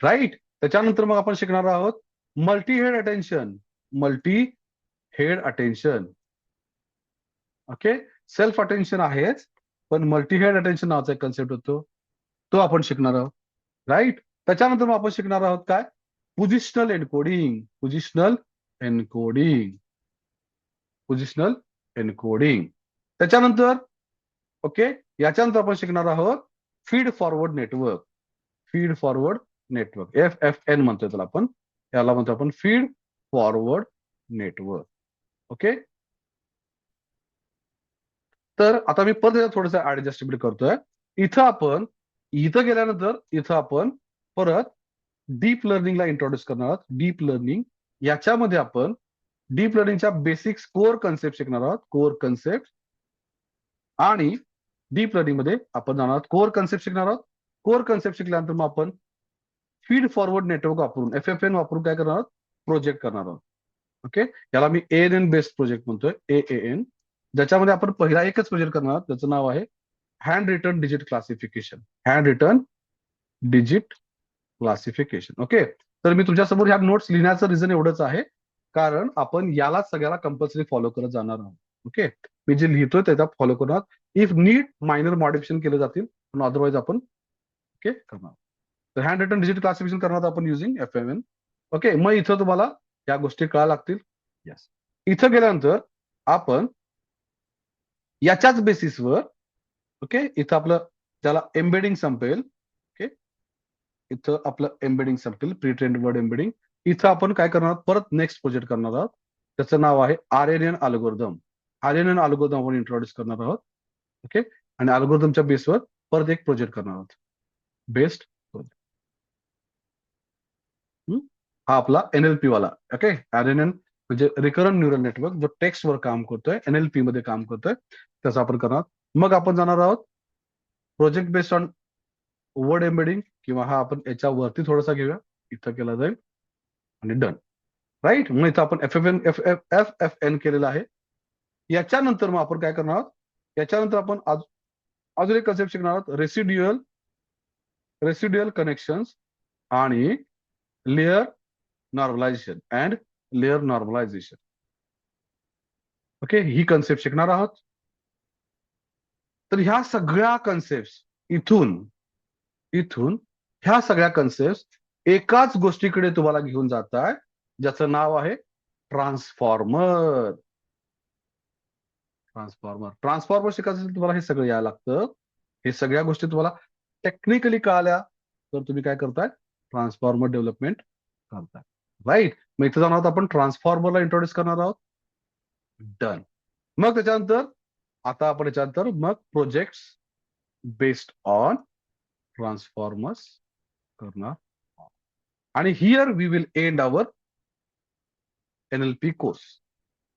राईट. त्याच्यानंतर मग आपण शिकणार आहोत multi head attention. Multi head attention. Okay, self attention आहेच, पण मल्टी हेड अटेन्शन नावाचा एक कन्सेप्ट होतो, तो आपण शिकणार आहोत, राईट. त्याच्यानंतर मग आपण शिकणार आहोत काय, positional encoding. Positional encoding. Positional encoding. त्याच्यानंतर ओके, याच्यानंतर आपण शिकणार आहोत feed forward network. Feed forward network, FFN म्हणतोय त्याला आपण, याला म्हणतो आपण फीड फॉरवर्ड नेटवर्क. ओके, तर आता मी परत थोडंसं ऍडजस्टमेंट करतोय. इथं गेल्यानंतर इथं आपण परत डीप लर्निंगला इंट्रोड्यूस करणार आहोत. डीप लर्निंग, याच्यामध्ये आपण डीप लर्निंगच्या बेसिक्स कोर कन्सेप्ट शिकणार आहोत. Core concept. आणि डीप लर्निंग मध्ये आपण जाणार आहोत कोर कन्सेप्ट शिकणार आहोत. कोर कन्सेप्ट शिकल्यानंतर मग आपण फीड फॉरवर्ड नेटवर्क वापरून, FFN वापरून काय करणार आहोत, प्रोजेक्ट करणार आहोत. ओके, याला मी ANN बेस्ड प्रोजेक्ट म्हणतोय, AAN. ज्याच्यामध्ये आपण पहिला एकच प्रोजेक्ट करणार आहोत, त्याचं नाव आहे hand return digit classification. Hand return digit classification. Okay, तर मी तुमच्यासमोर ह्या नोट्स लिहिण्याचं रिझन एवढंच आहे, कारण आपण याला सगळ्याला कंपल्सरी फॉलो करत जाणार आहोत. ओके, मी जे लिहितोय त्याचा फॉलो करणार. इफ नीड मायनर मॉडिफिकेशन केले जातील, पण अदरवाईज आपण ओके करणार. तर हँड रिटर्न डिजिट क्लासिफिकेशन करणार आपण युझिंग FMN. ओके, मग इथं तुम्हाला या गोष्टी कळा लागतील. यस, इथं गेल्यानंतर आपण याच्याच बेसिसवर, ओके, इथं आपलं त्याला एम्बेडिंग संपेल. ओके, इथं आपलं एम्बेडिंग संपेल, प्री ट्रेन्ड वर्ड एम्बेडिंग. इथं आपण काय करणार आहोत, परत नेक्स्ट प्रोजेक्ट करणार आहोत. त्याचं नाव आहे RNN अल्गोरिदम. RNN अल्गोरिदम आपण इंट्रोड्यूस करणार आहोत. ओके, आणि अल्गोरिदमच्या बेसवर परत एक प्रोजेक्ट करणार आहोत, बेस्ड प्रोजेक्ट. हा आपला NLP वाला. ओके, RNN म्हणजे रिकरंट न्यूरल नेटवर्क, जो टेक्स्ट वर काम करतोय, NLP मध्ये काम करतोय, त्याचा आपण करणार. मग आपण जाणार आहोत project based on word embedding, किंवा हा आपण याच्यावरती थोडासा घेऊया, इथं केला जाईल आणि डन, राईट. मग इथं आपण FFN केलेलं आहे. याच्यानंतर मग आपण काय करणार आहोत, याच्यानंतर आपण अजून एक कन्सेप्ट शिकणार आहोत, रेसिड्युअल कनेक्शन्स आणि layer normalization and layer normalization. Okay, ही कन्सेप्ट शिकणार आहोत. तर ह्या सगळ्या कन्सेप्ट इथून इथून ह्या सगळ्या कन्सेप्ट एकाच गोष्टीकडे तुम्हाला घेऊन जात आहे, ज्याचं नाव आहे ट्रान्सफॉर्मर. ट्रान्सफॉर्मर. ट्रान्सफॉर्मर शिकायचं असेल तुम्हाला हे सगळं यायला लागतं. हे सगळ्या गोष्टी तुम्हाला टेक्निकली कळाल्या तर तुम्ही काय करताय, ट्रान्सफॉर्मर डेव्हलपमेंट करताय, राईट. मग इथं जाणार आहोत आपण ट्रान्सफॉर्मरला इंट्रोड्यूस करणार आहोत. डन. मग त्याच्यानंतर आता आपण याच्यानंतर मग प्रोजेक्ट बेस्ड ऑन ट्रान्सफॉर्मर्स करणार. आणि here we will end our NLP course.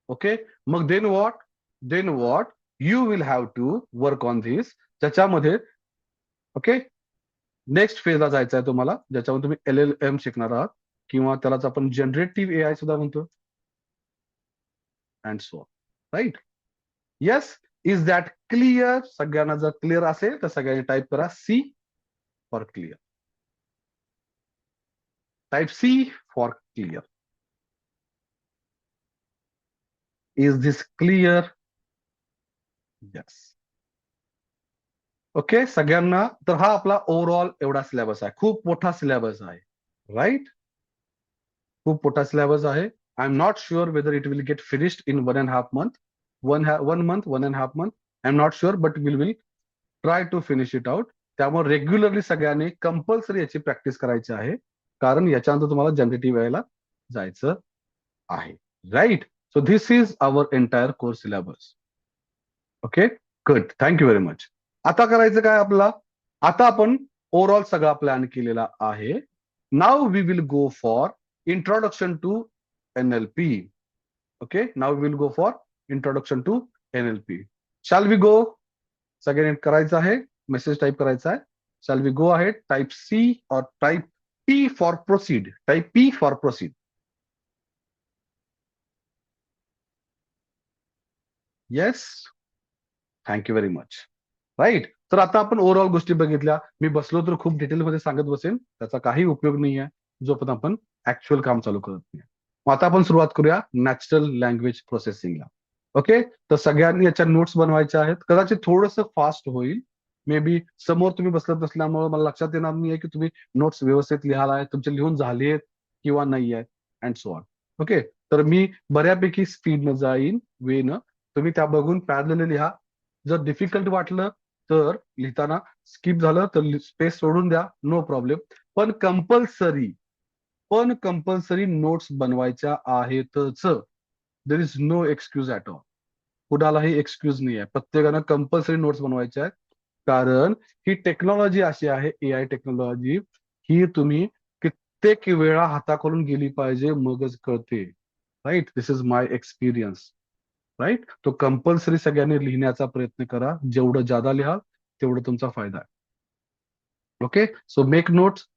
Okay, मग then what you will have to work on this, त्याच्यामध्ये ओके नेक्स्ट फेजला जायचं आहे तुम्हाला, ज्याच्यामध्ये तुम्ही LLM शिकणार आहात, किंवा त्यालाच आपण जनरेटिव्ह AI सुद्धा म्हणतो, and so right. Yes, is that clear? सगळ्यांना जर क्लिअर असेल तर सगळ्यांनी टाईप करा C for clear. Type C for clear. Is this clear? Yes. Okay, सगळ्यांना. तर हा आपला ओव्हरऑल एवढा सिलेबस आहे. खूप मोठा सिलेबस आहे, राईट? खूप मोठा सिलेबस आहे. I am not sure whether it will get finished in 1.5 month, 1 month, 1.5 month. I am not sure, but will try to finish it out. त्यामुळे रेग्युलरली सगळ्यांनी कंपल्सरी याची प्रॅक्टिस करायची आहे, कारण याच्यानंतर तुम्हाला जनरेटिव्ह यायला जायचं आहे, right? So this is our entire course syllabus. Okay, good, thank you very much. आता करायचं काय आपला? आता आपण ओव्हरऑल सगळा प्लॅन केलेला आहे. Now we will go for introduction to NLP. Okay, now we will go for introduction to NLP. Shall we go? सगळ्यांनी करायचं आहे, मेसेज टाईप करायचा आहे. Shall we go ahead? Type C or type P for proceed. Type P for proceed. Yes, thank you very much. Right. तर आता आपण overall गोष्टी बघितल्या. मी बसलो तर खूप डिटेलमध्ये सांगत बसेन, त्याचा काही उपयोग नाही आहे जोपर्यंत आपण ऍक्च्युअल काम चालू करत नाही. मग आता आपण सुरुवात करूया नॅचरल लँग्वेज प्रोसेसिंगला. ओके, तर सगळ्यांनी याच्या नोट्स बनवायच्या आहेत. कदाचित थोडंसं फास्ट होईल, मे बी समोर तुम्ही बसत नसल्यामुळे मला लक्षात येणार नाही की तुम्ही नोट्स व्यवस्थित लिहालाय, तुमचे लिहून झाले आहेत किंवा नाही आहेत, अँड सो ऑन. ओके, तर मी बऱ्यापैकी स्पीडनं जाईन, वेनं. तुम्ही त्या बघून पॅरलली लिहा. जर डिफिकल्ट वाटलं तर लिहिताना स्किप झालं तर स्पेस सोडून द्या, नो प्रॉब्लेम. पण कंपल्सरी नोट्स बनवायच्या आहेतच. There is no excuse at all. कुणालाही एक्सक्यूज नाही आहे. प्रत्येकानं कंपल्सरी नोट्स बनवायच्या आहेत, कारण ही टेक्नॉलॉजी अशी आहे, AI टेक्नॉलॉजी, ही तुम्ही कित्येक वेळा हाताखालून गेली पाहिजे, मगच कळते. Right, this is my experience. Right, तो कंपल्सरी सगळ्यांनी लिहिण्याचा प्रयत्न करा. जेवढं जादा लिहाल तेवढं तुमचा फायदा आहे. Okay, so make notes.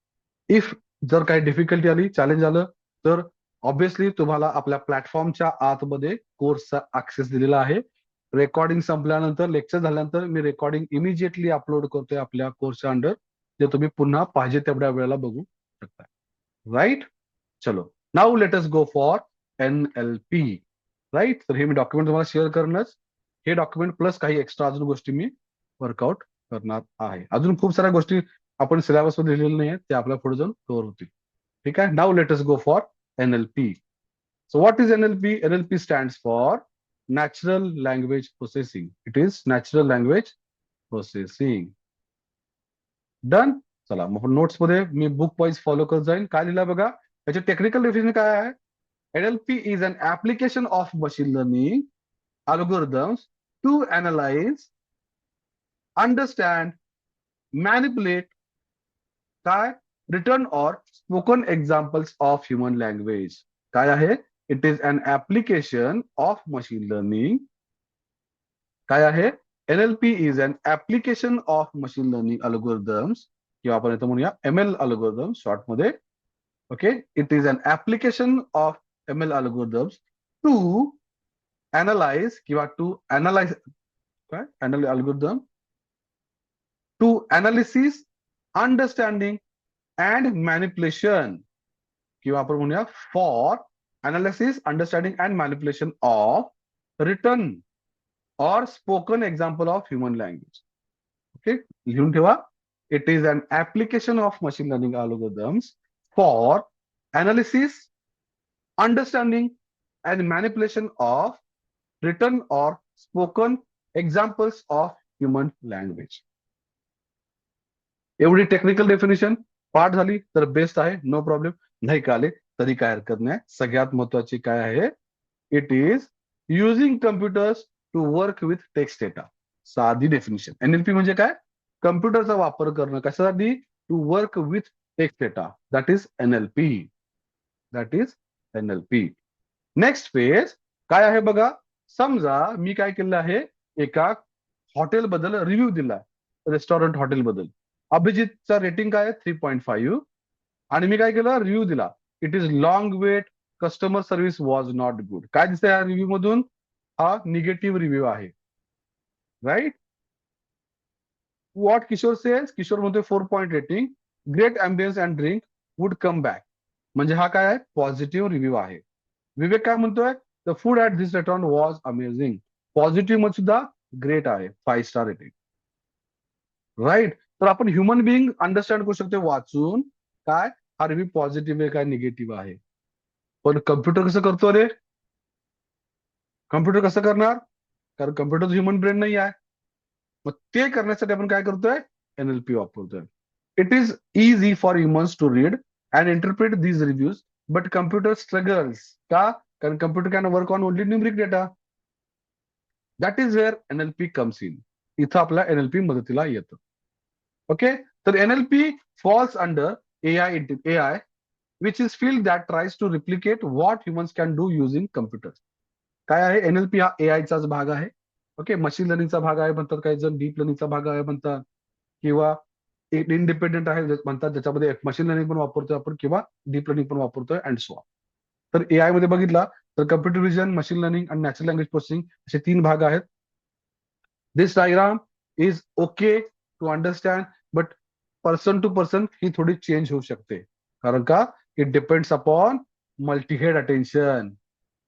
If जर काही डिफिकल्टी आली, चॅलेंज आलं, तर ऑब्व्हियसली तुम्हाला आपल्या प्लॅटफॉर्मच्या आतमध्ये कोर्सचा ऍक्सेस दिलेला आहे. रेकॉर्डिंग संपल्यानंतर, लेक्चर झाल्यानंतर मी रेकॉर्डिंग इमिजिएटली अपलोड करतोय आपल्या कोर्सच्या अंडर, जे तुम्ही पुन्हा पाहिजे तेवढ्या वेळेला बघू शकता. राईट, चलो now let us go for NLP. Right, तर हे मी डॉक्युमेंट तुम्हाला शेअर करणंच, हे डॉक्युमेंट प्लस काही एक्स्ट्रा अजून गोष्टी मी वर्कआउट करणार आहे. अजून खूप साऱ्या गोष्टी आपण सिलेबस मध्ये लिहिलेल्या नाही आहेत, ते आपल्या पुढे जाऊन कव्हर होतील. ठीक आहे, now let us go for NLP. So what is NLP? NLP stands for Natural Language Processing. It is Natural Language Processing. Done. चला मग नोट्स मध्ये मी बुक वाईज फॉलो करत जाईन. काय लिहिलं बघा, याचे टेक्निकल डेफिनेशन काय आहे? NLP is an application of machine learning algorithms to analyze, understand, manipulate काय written or spoken examples of human language. काय आहे? It is an application of machine learning. काय आहे? NLP is an application of machine learning algorithms, किंवा आपण इथं म्हणूया ML algorithm short मध्ये. Okay, it is an application of ML algorithms to analyze किंवा टू अनालाइज काय algorithm to analysis, understanding and manipulation, किंवा आपण म्हणूया for analysis, understanding and manipulation of written or spoken example of human language. Okay, लिहून ठेवा. It is an application of machine learning algorithms for analysis, understanding and manipulation of written or spoken examples of human language. एवढी technical definition पाठ झाली तर best आहे, no problem. नाही का आले तरी काय हरकत नाही. सगळ्यात महत्वाची काय आहे? It is using computers to work with text data. साधी डेफिनेशन. NLP म्हणजे काय? कम्प्युटरचा वापर करणं कशासाठी? To work with text data. That is NLP. That is NLP. Next phase काय आहे बघा. समजा मी काय केलं आहे, एका हॉटेल बद्दल रिव्ह्यू दिला, रेस्टॉरंट हॉटेल बद्दल. अभिजितचा रेटिंग काय आहे? 3.5. आणि मी काय केलं, रिव्ह्यू दिला. It is long wait, customer service was not good. काय दिसतंय या रिव्ह्यू मधून? हा निगेटिव्ह रिव्ह्यू आहे, right. What Kishore says? Kishore म्हणतोय 4 rating, great ambience and drink, would come back. म्हणजे हा काय आहे? पॉझिटिव्ह रिव्ह्यू आहे. विवेक काय म्हणतोय? The food at this restaurant was amazing. Positive मध्ये सुद्धा ग्रेट आहे, 5 स्टार रेटिंग. राईट. तर आपण ह्युमन बिईंग अंडरस्टँड करू शकतो वाचून, काय हा रिव्ह्यू पॉझिटिव्ह आहे काय निगेटिव्ह आहे. पण कम्प्युटर कसं करतो रे? कम्प्युटर कसं करणार? कारण कम्प्युटर ह्युमन ब्रेन नाही आहे. मग ते करण्यासाठी आपण काय करतोय? एनएलपी वापरतोय. It is easy for humans to read and interpret these reviews, but computer struggles. का? कारण computer can work on only numeric data. That is where NLP comes in. इथं आपला एनएलपी मदतीला येतं. ओके. तर NLP falls under AI which is field that tries to replicate what humans can do using computers. काय आहे? NLP हा एआयचाच भाग आहे. ओके. मशीन लर्निंगचा भाग आहे म्हणतात काही जण, डीप लर्निंगचा भाग आहे म्हणतात, किंवा इंडिपेंडेंट आहे म्हणतात, ज्याच्यामध्ये मशीन लर्निंग पण वापरतोय आपण किंवा डीप लर्निंग पण वापरतोय अँड सो ऑन. तर एआय मध्ये बघितला तर कम्प्युटर विजन, मशीन लर्निंग आणि नॅचरल लँग्वेज प्रोसेसिंग असे 3 भाग आहेत. This diagram is okay to understand, but person to person ही थोडी चेंज होऊ शकते. कारण का? It depends upon multihead attention.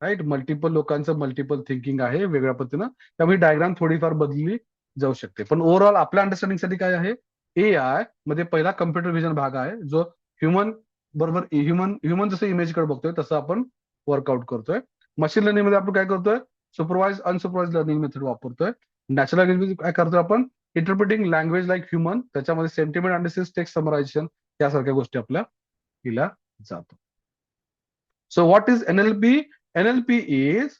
Right. Multiple लोकांचं मल्टिपल थिंकिंग आहे वेगळ्या पद्धतीनं, त्यामुळे डायग्राम थोडीफार बदलली जाऊ शकते. पण ओव्हरऑल आपल्या अंडरस्टँडिंगसाठी काय आहे? एआय मध्ये पहिला कम्प्युटर विजन भाग आहे, जो ह्युमन बरोबर ह्युमन जसं इमेजकडे बघतोय तसं आपण वर्कआउट करतोय. मशीन लर्निंग मध्ये आपण काय करतोय? सुपरवाइज अनसुपरवाइज लर्निंग मेथड वापरतोय. नॅचरल लँग्वेज काय करतोय आपण? इंटरप्रिटिंग लँग्वेज लाईक ह्युमन, त्याच्यामध्ये सेंटिमेंट अनालिसिस, टेक्स्ट समरायझेशन यासारख्या गोष्टी आपल्या केल्या जातात. So what is NLP? NLP is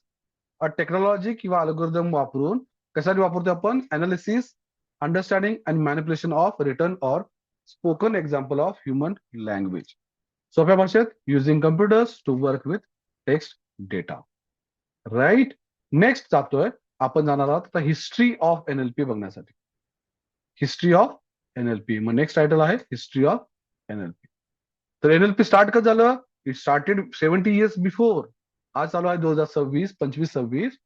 a technology किंवा अल्गोरिदम वापरून कशासाठी वापरतो आपण? Analysis, understanding and manipulation of written or spoken example of human language. सोप्या भाषेत using computers to work with text data. Right. Next जातोय आपण जाणार आहोत आता हिस्ट्री ऑफ एनएलपी बघण्यासाठी. History of NLP. मग नेक्स्ट टायटल आहे हिस्ट्री ऑफ एनएलपी. तर एनएलपी स्टार्ट कसं झालं? It started 70 years before. आज चालू आहे 2026, 25-26.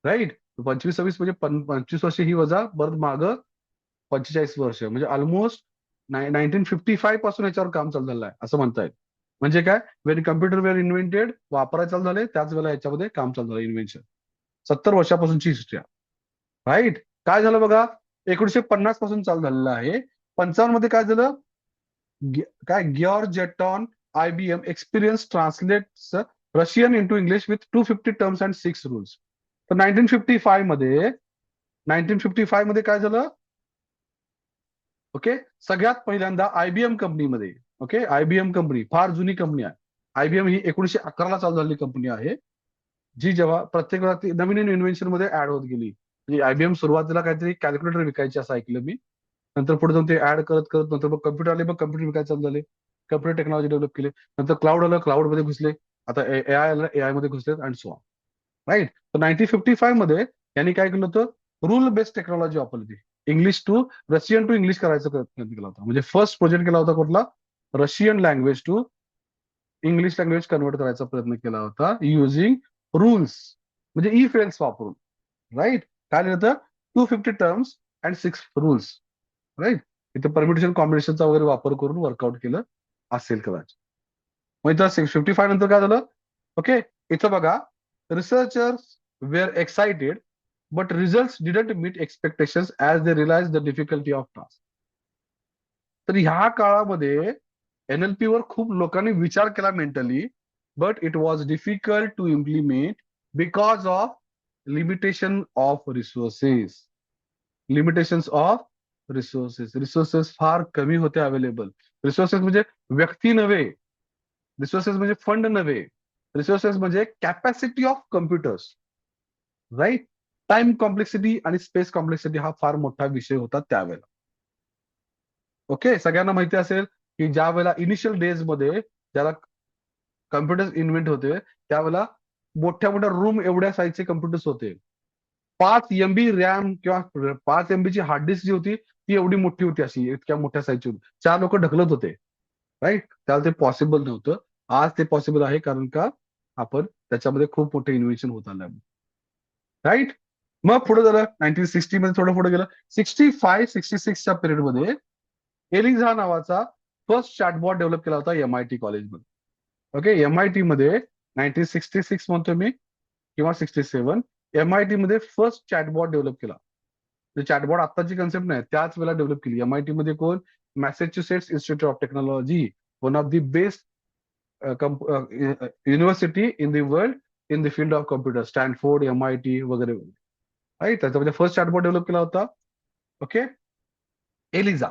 राईट. 25-26 म्हणजे 25 वर्ष ही वजा परत मागं 45 वर्ष, म्हणजे ऑलमोस्ट 1955 पासून याच्यावर काम चालू झालं आहे असं म्हणतायत. म्हणजे काय? वेन कम्प्युटर वेअर इन्व्हेंटेड, वापरायला चालू झाले त्याच वेळेला याच्यामध्ये काम चालू झालं, इन्व्हेन्शन. 70 वर्षापासूनची हिस्ट्री आहे. राईट. काय झालं बघा? 1950 पासून चालू झालेलं आहे. 55 मध्ये काय झालं? काय Georgetown IBM experience translates Russian into English with 250 terms and 6 rules. तर 1955 मध्ये काय झालं? ओके. सगळ्यात पहिल्यांदा आयबीएम कंपनीमध्ये, ओके, आयबीएम कंपनी फार जुनी कंपनी आहे. आयबीएम ही 1911 चालू झालेली कंपनी आहे, जी जेव्हा प्रत्येक वेळा ती नवीन इन्व्हेन्शन मध्ये ऍड होत गेली. म्हणजे आयबीएम सुरुवातीला काहीतरी कॅल्क्युलेटर विकायचे असं ऐकलं मी. नंतर पुढे जाऊन ते ऍड करत करत नंतर मग कम्प्युटर आले, मग कम्प्युटर विकायला चालू झाले. कम्प्युटर टेक्नॉलॉजी डेव्हलप केले. नंतर क्लाउड आलं, क्लाउड मध्ये घुसले. आता एआय आलं, एआय मध्ये घुसले अँड सो ऑन. राईट. तर 1955 मध्ये यांनी काय केलं होतं? रूल बेस्ड टेक्नॉलॉजी वापरली होती. English to Russian to English करायचा प्रयत्न केला होता. म्हणजे फर्स्ट प्रोजेक्ट केला होता कुठला? Russian language to English language convert करायचा प्रयत्न केला होता युझिंग रूल्स, म्हणजे ई फ्रेम्स वापरून. राईट. काय लिहिलं होतं? 250 टर्म्स अँड 6 रूल्स. राईट. इथे परमिटेशन कॉम्बिनेशनचा वगैरे वापर करून वर्कआउट केलं असेल कदाचित. मग इथं 655 नंतर काय झालं? ओके. इथं बघा, researchers were excited but result didn't meet expectations as they realize the difficulty of task. तर ह्या काळामध्ये एनएलपी वर खूप लोकांनी विचार केला mentally, but it was difficult to implement because of limitation of resources. Limitations of resources. Resources फार कमी होते अवेलेबल. रिसोर्सेस म्हणजे व्यक्ती नव्हे, रिसोर्सेस म्हणजे फंड नव्हे, रिसोर्सेस म्हणजे capacity of computers. Right. Time complexity आणि स्पेस कॉम्प्लेक्सिटी हा फार मोठा विषय होता त्यावेळेला. ओके. सगळ्यांना माहिती असेल की ज्या वेळेला इनिशियल डेज मध्ये ज्याला कम्प्युटर्स इन्व्हेंट होते त्यावेळेला मोठ्या मोठ्या रूम एवढ्या साईजचे कम्प्युटर्स होते. 5 MB रॅम किंवा 5 MB ची हार्ड डिस्क जी होती ती एवढी मोठी होती, अशी इतक्या मोठ्या साईजची होती. 4 लोक ढकलत होते. राईट. त्याला ते पॉसिबल नव्हतं. आज ते पॉसिबल आहे, कारण का आपण त्याच्यामध्ये खूप मोठे इन्व्हेन्शन होत आलं. राईट. मग पुढे झालं 1960 मध्ये, थोडं पुढे गेलं 65-66च्या पिरियड मध्ये एलिझा नावाचा फर्स्ट चॅटबॉट डेव्हलप केला होता MIT कॉलेजमध्ये. ओके. MIT मध्ये 1966 म्हणतो मी, किंवा 67 MIT मध्ये फर्स्ट चॅटबॉट डेव्हलप केला. चॅटबॉट आत्ताची कन्सेप्ट नाही, त्याच वेळेला डेव्हलप केली. MIT मध्ये कोण? Massachusetts Institute of Technology, one of the best university in the world in the field of computer, Stanford, MIT वगैरे. राईट, त्याच्यामध्ये फर्स्ट चॅटबॉट डेव्हलप केला होता. Okay, Eliza.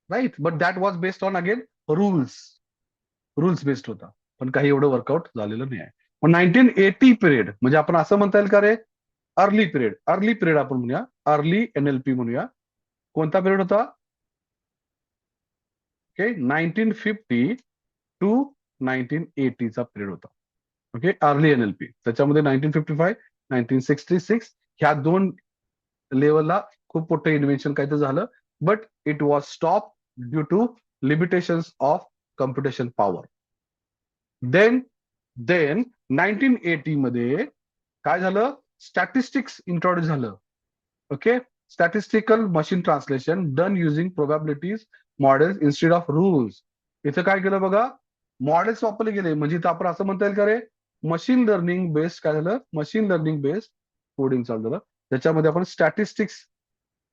Right, but that was based on again rules based होता, पण काही एवढं workout झालेलं नाही आहे. पण 1980 पिरियड म्हणजे आपण असं म्हणता येईल का रे, अर्ली पिरियड आपण म्हणूया, अर्ली NLP म्हणूया. कोणता पिरियड होता? ओके, 1950 टू 1980 चा पिरियड होता. Okay, early NLP. त्याच्यामध्ये 1955, 1966 ह्या दोन लेवलला खूप मोठं इन्व्हेन्शन काय तर झालं, but it was stop due to limitations of computation power. Then 1980 मध्ये काय झालं? स्टॅटिस्टिक्स इंट्रोड्यूस झालं. Okay, statistical machine translation done using probabilities models instead of rules. इथं काय केलं बघा, मॉडेल्स वापरले गेले. म्हणजे इथं आपण असं म्हणता येईल का रे, मशीन लर्निंग बेस्ड काय झालं? मशीन लर्निंग बेस्ड कोडिंग चालू झालं. त्याच्यामध्ये आपण स्टॅटिस्टिक्स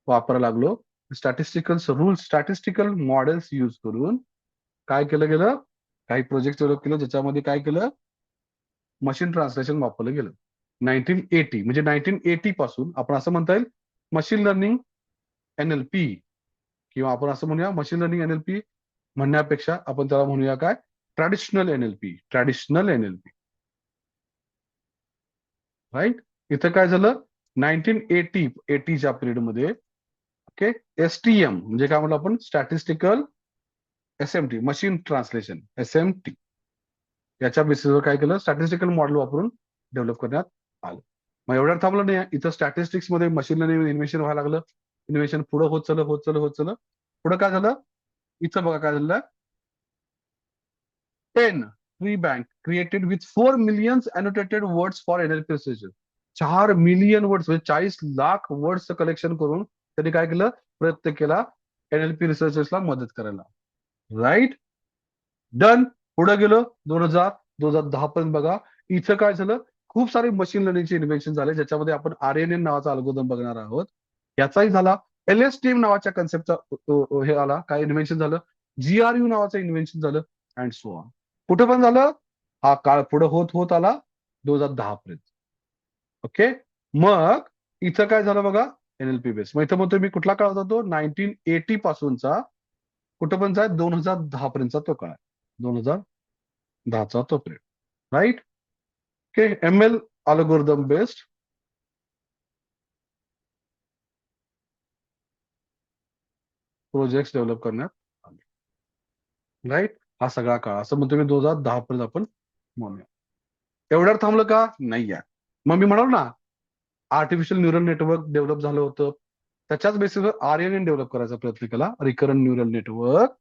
वापरायला लागलो. स्टॅटिस्टिकल मॉडेल्स यूज करून काय केलं गेलं? काही प्रोजेक्ट डेव्हलप केलं, ज्याच्यामध्ये काय केलं? मशीन ट्रान्सलेशन वापरलं गेलं. 1980 म्हणजे 1980 पासून आपण असं म्हणता येईल मशीन लर्निंग NLP, किंवा आपण असं म्हणूया मशीन लर्निंग NLP म्हणण्यापेक्षा आपण त्याला म्हणूया काय? Traditional NLP. राईट, इथं काय झालं? 1980च्या पिरियड मध्ये ओके, STM म्हणजे काय म्हणलं आपण? Statistical SMT, machine translation SMT, याच्या बेसिसवर काय केलं? स्टॅटिस्टिकल मॉडेल वापरून डेव्हलप करण्यात आलं. मग एवढ्या थांबलं नाही, इथं स्टॅटिस्टिक्स मध्ये मशीन लर्निंग इन्व्हेन्शन व्हायला लागलं. इन्व्हेन्शन पुढे होत चाललं. पुढे काय झालं? इथं बघा काय झालं. 10 free bank created with 4 million annotated words for NLP researchers. 4 million words म्हणजे 40 लाख वर्ड्सचं कलेक्शन करून त्यांनी काय केलं? प्रयत्न केला NLP रिसर्चर्सला मदत करायला. Right, done. पुढे गेलो 2010 पर्यंत बघा. इथं काय झालं? खूप सारे मशीन लर्निंगचे इन्व्हेन्शन झाले, ज्याच्यामध्ये आपण RNN नावाचा अल्गोरिदम बघणार आहोत. याचाही झाला. LSTM नावाच्या कन्सेप्टचा हे आला, काय इन्व्हेन्शन झालं? GRU नावाचं इन्व्हेन्शन झालं, अँड सो ऑन. कुठं पण झालं, हा काळ पुढे होत आला 2010 पर्यंत. ओके, मग इथं काय झालं बघा? NLP base. मग इथं म्हणतो मी कुठला काळ होता तो? 1980 पासूनचा कुठं पण 2010 पर्यंतचा तो काळ, 2010चा तो period. Right, okay. ML algorithm based project develop करण्यात आले. राईट, हा सगळा काळ असं म्हणतो मी 2010 पर्यंत आपण म्हणूया. एवढ्यावर थांबलं का? नाही आहे. मग मी म्हणाल ना, आर्टिफिशियल न्यूरल नेटवर्क डेव्हलप झालं होतं, त्याच्याच बेसिसवर RNN डेव्हलप करायचा प्रयत्न केला, रिकरंट न्यूरल नेटवर्क.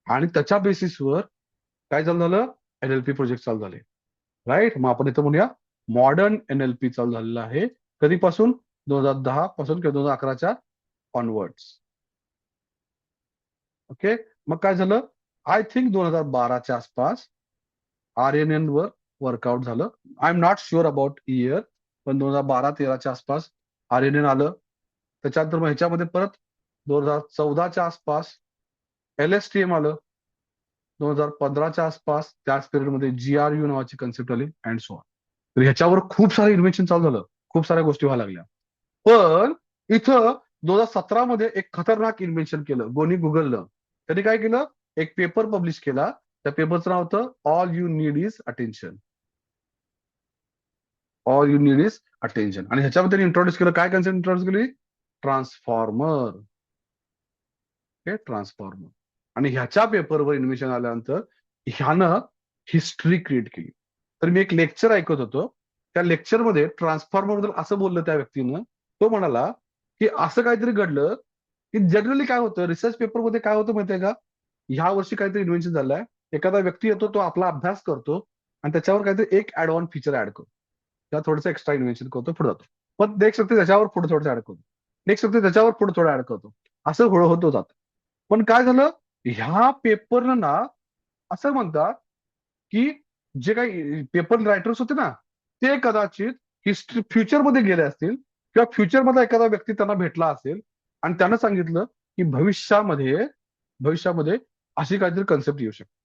आणि त्याच्या बेसिसवर काय झालं? NLP प्रोजेक्ट चालू झाले. राईट, मग आपण इथं म्हणूया मॉडर्न NLP चालू झालेला आहे. कधीपासून? 2010 पासून किंवा 2011च्या ऑनवर्ड्स. ओके, मग काय झालं? आय थिंक 2012च्या आसपास RNN वर वर्कआउट झालं. I am not sure about year, पण 2012-13च्या आसपास RNN आलं. त्याच्यानंतर मग ह्याच्यामध्ये परत 2014च्या आसपास LSTM आलं. 2015च्या आसपास त्याच पिरियडमध्ये GRU नावाची कन्सेप्ट आली, अँड सो ऑन. तर ह्याच्यावर खूप सारं इन्व्हेन्शन चालू झालं, खूप साऱ्या गोष्टी व्हायला लागल्या. पण इथं 2017 मध्ये एक खतरनाक इन्व्हेन्शन केलं गोनी गुगलनं. त्यांनी काय केलं? एक पेपर पब्लिश केला. त्या पेपरचं नाव होतं all you need is attention. आणि ह्याच्यामध्ये त्यांनी इंट्रोड्यूस केलं, काय कन्सेप्ट इंट्रोड्यूस केली? ट्रान्सफॉर्मर. ट्रान्सफॉर्मर. आणि ह्याच्या पेपरवर इन्व्हेन्शन आल्यानंतर ह्यानं हिस्ट्री क्रिएट केली. तर मी एक लेक्चर ऐकत होतो, त्या लेक्चरमध्ये ट्रान्सफॉर्मर बद्दल असं बोललं त्या व्यक्तीनं. तो म्हणाला की असं काहीतरी घडलं की जनरली काय होतं, रिसर्च पेपरमध्ये काय होतं माहितीये का? ह्या वर्षी काहीतरी इन्व्हेन्शन झालंय, एखादा व्यक्ती येतो, तो आपला अभ्यास करतो आणि त्याच्यावर काहीतरी एक ऍड ऑन फीचर ऍड करतो, त्या थोडंसं एक्स्ट्रा इन्व्हेन्शन करतो, पुढे जातो. पण नेक्स्ट व्यक्ती त्याच्यावर पुढे थोडं ऍड करतो, नेक्स्ट व्यक्ती त्याच्यावर पुढे थोडं ऍड करतो, असं होत जातं. पण काय झालं? ह्या पेपरनं ना असं म्हणतात की जे काही पेपर रायटर्स होते ना, ते कदाचित हिस्ट्री फ्युचरमध्ये गेले असतील किंवा फ्युचरमधला एखादा व्यक्ती त्यांना भेटला असेल आणि त्यानं सांगितलं की भविष्यामध्ये अशी काहीतरी कन्सेप्ट येऊ शकते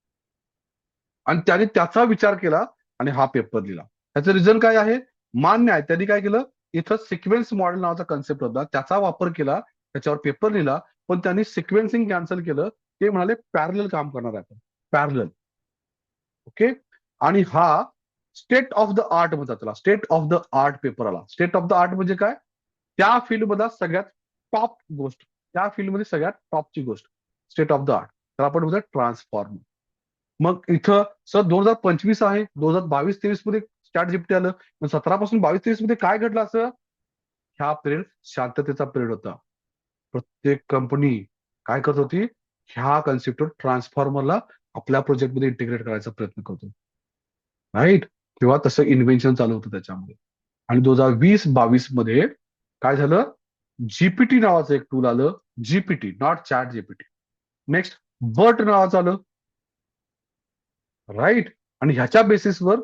आणि त्याने त्याचा विचार केला आणि हा पेपर लिहिला. त्याचं रिझन काय आहे? मान्य आहे. त्यांनी काय केलं, इथं सिक्वेन्स मॉडेल नावाचा कन्सेप्ट होता, त्याचा वापर केला, त्याच्यावर पेपर लिहिला, पण त्यांनी सिक्वेन्सिंग कॅन्सल केलं. ते म्हणाले पॅरलल काम करणार आहे आपण, पॅरलल. ओके. आणि हा स्टेट ऑफ द आर्ट म्हणतात त्याला, state of the art paper आला. स्टेट ऑफ द आर्ट म्हणजे काय? त्या फील्डमधला सगळ्यात टॉप गोष्ट, त्या फील्डमध्ये सगळ्यात टॉपची गोष्ट, स्टेट ऑफ द आर्ट. तर आपण म्हणतो ट्रान्सफॉर्मर. मग इथं सर 2025 आहे, 2022-23 मध्ये चॅट जीपीटी आलं, मग 17 पासून 22-23 मध्ये काय घडलं असं? ह्या पिरियड शांततेचा पिरियड होता. प्रत्येक कंपनी काय करत होती? ह्या कन्सेप्टवर ट्रान्सफॉर्मरला आपल्या प्रोजेक्टमध्ये इंटिग्रेट करायचा प्रयत्न करतो, राईट? किंवा तसं इन्व्हेन्शन चालू होतं त्याच्यामध्ये. आणि 2020-22 मध्ये काय झालं? जीपीटी नावाचं एक टूल आलं, GPT, not chat GPT. Next but नावाचं आलं, राईट? आणि ह्याच्या बेसिसवर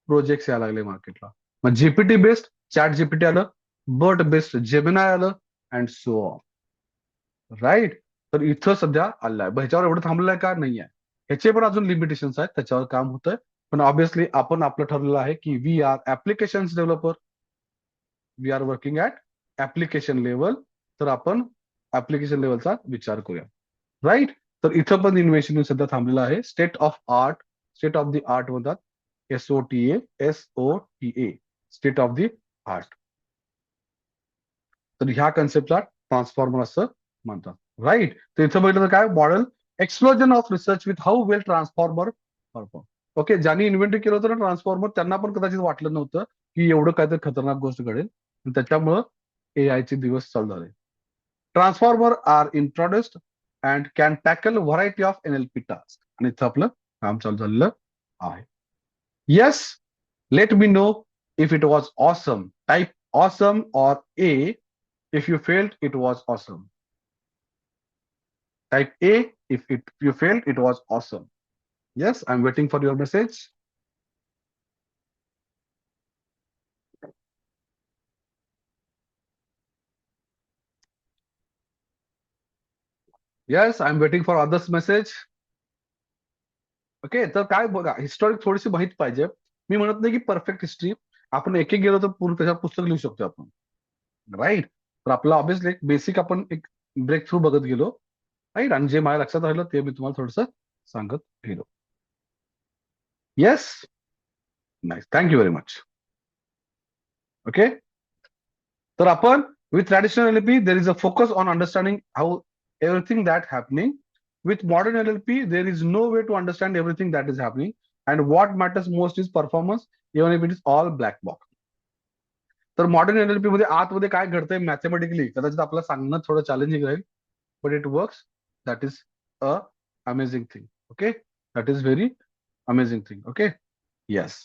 प्रोजेक्ट यायला लागले मार्केटला. मग जीपीटी बेस्ड चॅट जीपीटी आलं, बट बेस्ड जेमिनाय आलं, अँड सो ऑन, राईट? तर इथं सध्या आलं आहे. ह्याच्यावर एवढं थांबलेलं आहे का? नाही आहे. ह्याचे पण अजून लिमिटेशन्स आहेत, त्याच्यावर काम होतंय. पण ऑब्व्हियसली आपण आपलं ठरलेलं आहे की we are application developer, we are working at application level. तर आपण ऍप्लिकेशन लेवलचा विचार करूया, राईट? तर इथं पण इन्व्हेन्शन सध्या थांबलेलं आहे. State of art, state of the art म्हणतात, SOTA, state of the art. तर ह्या कन्सेप्टला ट्रान्सफॉर्मर असं म्हणतात, राईट? तर इथं बघितलं तर काय model explosion of research with how well transformer perform. Okay, ज्यांनी इन्व्हेंट केलं होतं ना ट्रान्सफॉर्मर, त्यांना पण कदाचित वाटलं नव्हतं की एवढं काहीतरी खतरनाक गोष्ट घडेल. त्याच्यामुळं AI चे दिवस चालू झाले. Transformer are introduced and can tackle variety of NLP task. आणि इथं आपलं काम चालू झालेलं आहे. Yes, let me know if it was awesome. Type awesome or A if you failed it was awesome. Type A if you failed it was awesome. Yes, I'm waiting for your message. Yes, I'm waiting for others message. Okay, तर काय बघा, historic थोडीशी माहित पाहिजे. मी म्हणत नाही की perfect history, आपण एक एक गेलो तर पूर्ण त्याच्यात पुस्तक लिहू शकतो आपण, राईट? तर आपला ऑब्व्हियसली एक बेसिक आपण एक ब्रेक थ्रू बघत गेलो, राईट? आणि जे माझ्या लक्षात राहिलं ते मी तुम्हाला थोडंसं सांगत गेलो. Yes, nice, thank you very much. Okay, तर आपण with traditional NLP there is a focus on understanding how everything that happening. With modern NLP there is no way to understand everything that is happening, and what matters most is performance, even if it is all black box. तर modern NLP मध्ये आतमध्ये काय घडतंय mathematically कदाचित आपल्याला सांगणं थोडं challenging राहील, but it works. That is a amazing thing. Okay, that is very amazing thing. Okay, yes.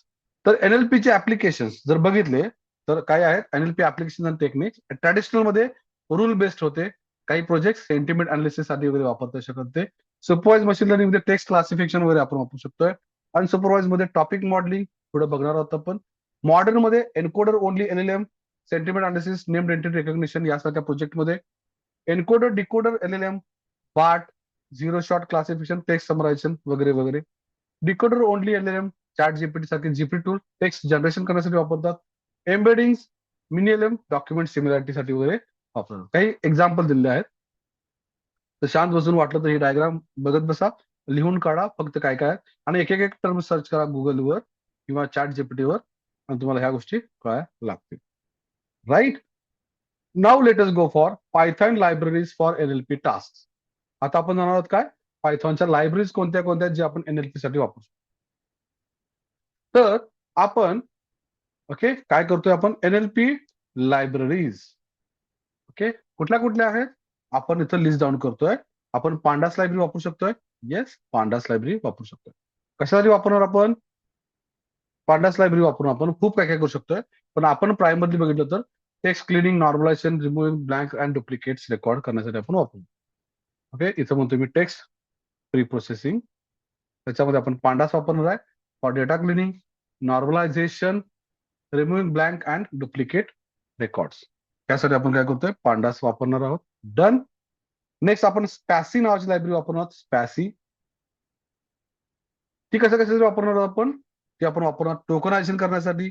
तर NLP चे ऍप्लिकेशन जर बघितले तर काय आहेत? NLP application and techniques traditional मध्ये रूल बेस्ड होते. काही प्रोजेक्ट सेंटिमेंट अनालिसिस साठी वगैरे वापरता शकत ते. सुपरवाइज मशीन लर्निंग मध्ये टेक्स्ट क्लासिफिकेशन वगैरे आपण वापरू शकतोय. अनसुपरवाइज मध्ये टॉपिक मॉडेलिंग पुढे बघणार आहोत आपण. मॉडर्न मध्ये encoder only LLM, sentiment analysis, named entity recognition यासारख्या प्रोजेक्ट मध्ये. Encoder decoder LLM, part, zero shot classification, text summarisation वगैरे वगैरे. Decoder only LLM, ChatGPT सारखे जीपीटी टूल टेक्स्ट जनरेशन करण्यासाठी वापरतात. एम्बेडिंग, मिनी LLM डॉक्युमेंट सिमिलॅरिटीसाठी वगैरे वापरतात. काही एक्झाम्पल दिलेले आहेत. तर शांत बसून वाटलं तर ही डायग्राम बघत बसा, लिहून काढा फक्त काय काय आणि एक एक टर्म सर्च करा गुगलवर किंवा चॅट जीपीटीवर आणि तुम्हाला ह्या गोष्टी कळायला लागतील, right? Now let us go for Python libraries for NLP task. आता आपण जाणार आहोत काय? पायथॉनच्या लायब्ररीज कोणत्या कोणत्या जे आपण NLP साठी वापरू शकतो. तर आपण ओके काय करतोय आपण? NLP libraries. ओके, कुठल्या कुठल्या आहेत आपण इथं लिस्ट डाऊन करतोय. आपण पांडास लायब्ररी वापरू शकतोय. येस, पांडास लायब्ररी वापरू शकतोय. कशासाठी वापरणार आपण? पांडास लायब्ररी वापरून आपण खूप काय काय करू शकतोय. पण आपण प्रायमरली बघितलं तर text cleaning, normalization, removing blank and duplicates record करण्यासाठी आपण वापरू. ओके, इथं म्हणतो मी टेक्स्ट प्री प्रोसेसिंग, त्याच्यामध्ये आपण पांडास वापरणार आहे for data cleaning, normalization, removing blank and duplicate records. त्यासाठी आपण काय करतोय, पांडास वापरणार आहोत. डन. नेक्स्ट आपण स्पॅसी नावाची लायब्ररी वापरणार आहोत. स्पॅसी ती कशासाठी वापरणार आहोत आपण, ती आपण वापरणार टोकनायझेशन करण्यासाठी.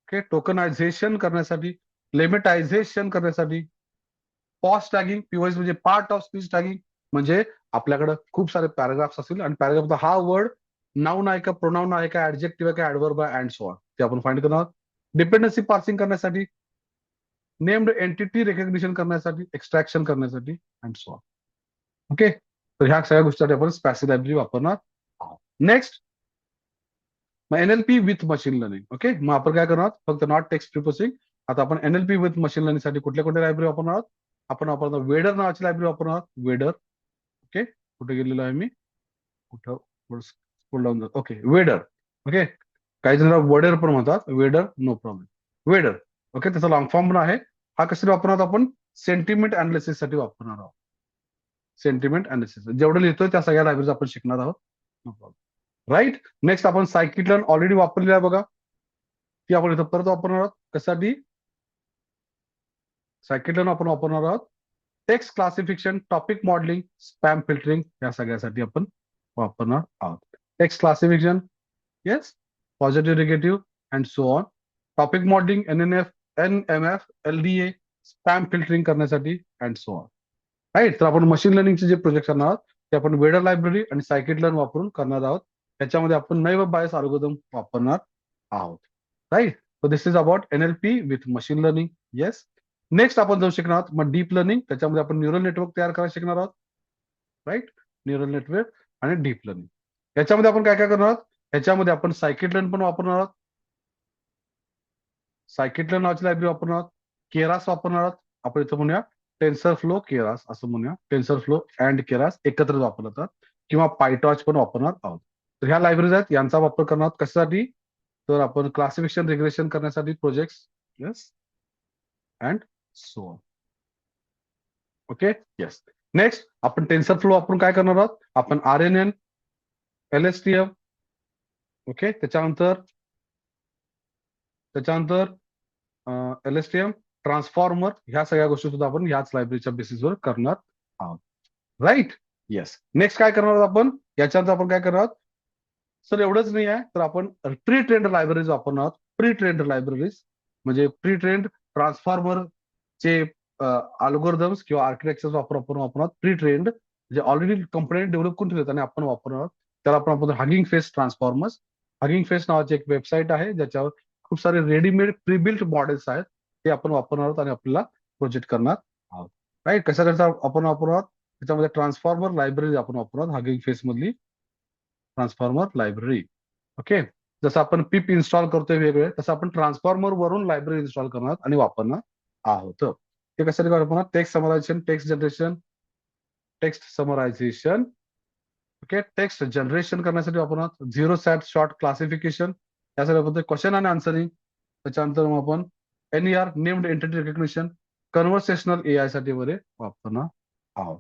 ओके, टोकनायझेशन करण्यासाठी, लेमिटायझेशन करण्यासाठी, पॉज टॅगिंग, पीओएस म्हणजे पार्ट ऑफ स्पीच टॅगिंग, म्हणजे आपल्याकडे खूप सारे पॅराग्राफ्स असतील आणि पॅराग्राफचा हा वर्ड नाऊन आहे का, प्रोनाऊन आहे का, ऍडजेक्टिव्ह आहे का, ऍडवर्ब आहे, अँड सो ऑन, ते आपण फाइंड करणार आहोत. डिपेंडन्सी पार्सिंग करण्यासाठी, नेम्ड एंटिटी रेकग्निशन करण्यासाठी, एक्स्ट्रॅक्शन करण्यासाठी, अँड सो ऑन. ओके, तर ह्या सगळ्या गोष्टीसाठी आपण स्पॅसी लायब्ररी वापरणार आहोत. नेक्स्ट मग NLP with machine learning. Okay, मग आपण काय करणार, फक्त नॉट टेक्स्ट प्रिपोजिंग. आता आपण एनएलपी विथ मशीन लर्निंग साठी कुठल्या कुठल्या लायब्ररी वापरणार आहोत, आपण वापरणार वेडर नावाची लायब्ररी वापरणार आहोत. वेडर. ओके, कुठे गेलेलो आहे मी, कुठं स्क्रोल डाऊन जातो. Okay, VADER. ओके, काही जण वेडर पण म्हणतात, VADER no problem, VADER. Okay, त्याचा लॉंग फॉर्म पण आहे. हा कशासाठी वापरणार आहोत आपण, सेंटिमेंट अनालिसिस साठी वापरणार आहोत. सेंटिमेंट अनालिसिस जेवढं लिहितोय त्या सगळ्या लायब्ररीज आपण शिकणार आहोत. No problem. राईट. नेक्स्ट आपण सायकिट लर्न ऑलरेडी वापरलेली आहे बघा, ती आपण इथं परत वापरणार आहोत. कशासाठी, सायकिट लर्न आपण वापरणार आहोत text classification, topic modelling, spam filtering, या सगळ्यासाठी आपण वापरणार आहोत. Text classification, yes, positive, negative and so on. Topic modelling, NNF, NMF, LDA, spam filtering करण्यासाठी अँड सो ऑन. राईट. तर आपण मशीन लर्निंगचे जे प्रोजेक्ट करणार आहोत ते आपण वेडर लायब्ररी आणि सायकिट लर्न वापरून करणार आहोत. त्याच्यामध्ये आपण नैव बायस अल्गोरिदम वापरणार आहोत. Right. So this is about NLP with machine learning. Yes. Next आपण जाऊ शिकणार आहोत मग डीप लर्निंग. त्याच्यामध्ये आपण न्यूरल नेटवर्क तयार करायला शिकणार आहोत. राईट. न्यूरल नेटवर्क आणि डीप लर्निंग. याच्यामध्ये आपण काय काय करणार आहोत, याच्यामध्ये आपण सायकिट लर्न पण वापरणार आहोत. सायकिट लर्न नावाची लायब्ररी वापरणार आहोत. केरास वापरणार आहोत. आपण इथं म्हणूया टेन्सर फ्लो केरास असं म्हणूया. टेन्सर फ्लो अँड केरास एकत्र वापरतात, किंवा पायटॉच पण वापरणार आहोत. तर ह्या लायब्ररीज आहेत, यांचा वापर करणार आहोत कशासाठी, तर आपण क्लासिफिकेशन रिग्रेशन करण्यासाठी project. Yes, and so on. Okay, yes. Next आपण टेन्सर फ्लो वापरून काय करणार आहोत, आपण RNN, LSTM, ओके, त्याच्यानंतर LSTM, ट्रान्सफॉर्मर, ह्या सगळ्या गोष्टी सुद्धा आपण ह्याच लायब्ररीच्या बेसिसवर करणार आहोत. राईट. येस. नेक्स्ट काय करणार आहोत आपण, याच्यानंतर आपण काय करणार आहोत, सर एवढंच नाही आहे, तर आपण प्री ट्रेंड लायब्ररीज वापरणार आहोत. प्री ट्रेंड लायब्ररीज म्हणजे प्री ट्रेंड ट्रान्सफॉर्मरचे अल्गोरिदम्स किंवा आर्किटेक्चर वापरणार. प्री ट्रेंड म्हणजे ऑलरेडी कंपनीने डेव्हलप करून ठेवले आणि आपण वापरणार आहोत. त्याला आपण hugging face transformers. Hugging face नावाची एक वेबसाईट आहे ज्याच्यावर खूप सारे रेडीमेड प्रीबिल्ट मॉडेल्स आहेत, ते आपण वापरणार आहोत आणि आपल्याला प्रोजेक्ट करणार आहोत. राईट. कशा आपण वापरणार आहोत, त्याच्यामध्ये ट्रान्सफॉर्मर लायब्ररी आपण वापरणार आहोत, हगिंग फेस मधली ट्रान्सफॉर्मर लायब्ररी. ओके, जसं आपण पिप इन्स्टॉल करतोय वेगवेगळे, तसं आपण ट्रान्सफॉर्मर वरून लायब्ररी इन्स्टॉल करणार आणि वापरणार आहोत. ते कशासाठी वापरणार, text summarisation, text generation, text summarisation, okay, text generation करण्यासाठी वापरणार. झिरो सॅट शॉर्ट क्लासिफिकेशन, यासाठी वापरतोय क्वेश्चन आणि आन्सरिंग. त्याच्यानंतर मग आपण NER, named entity recognition, conversational AI साठी वगैरे वापरणार आहोत.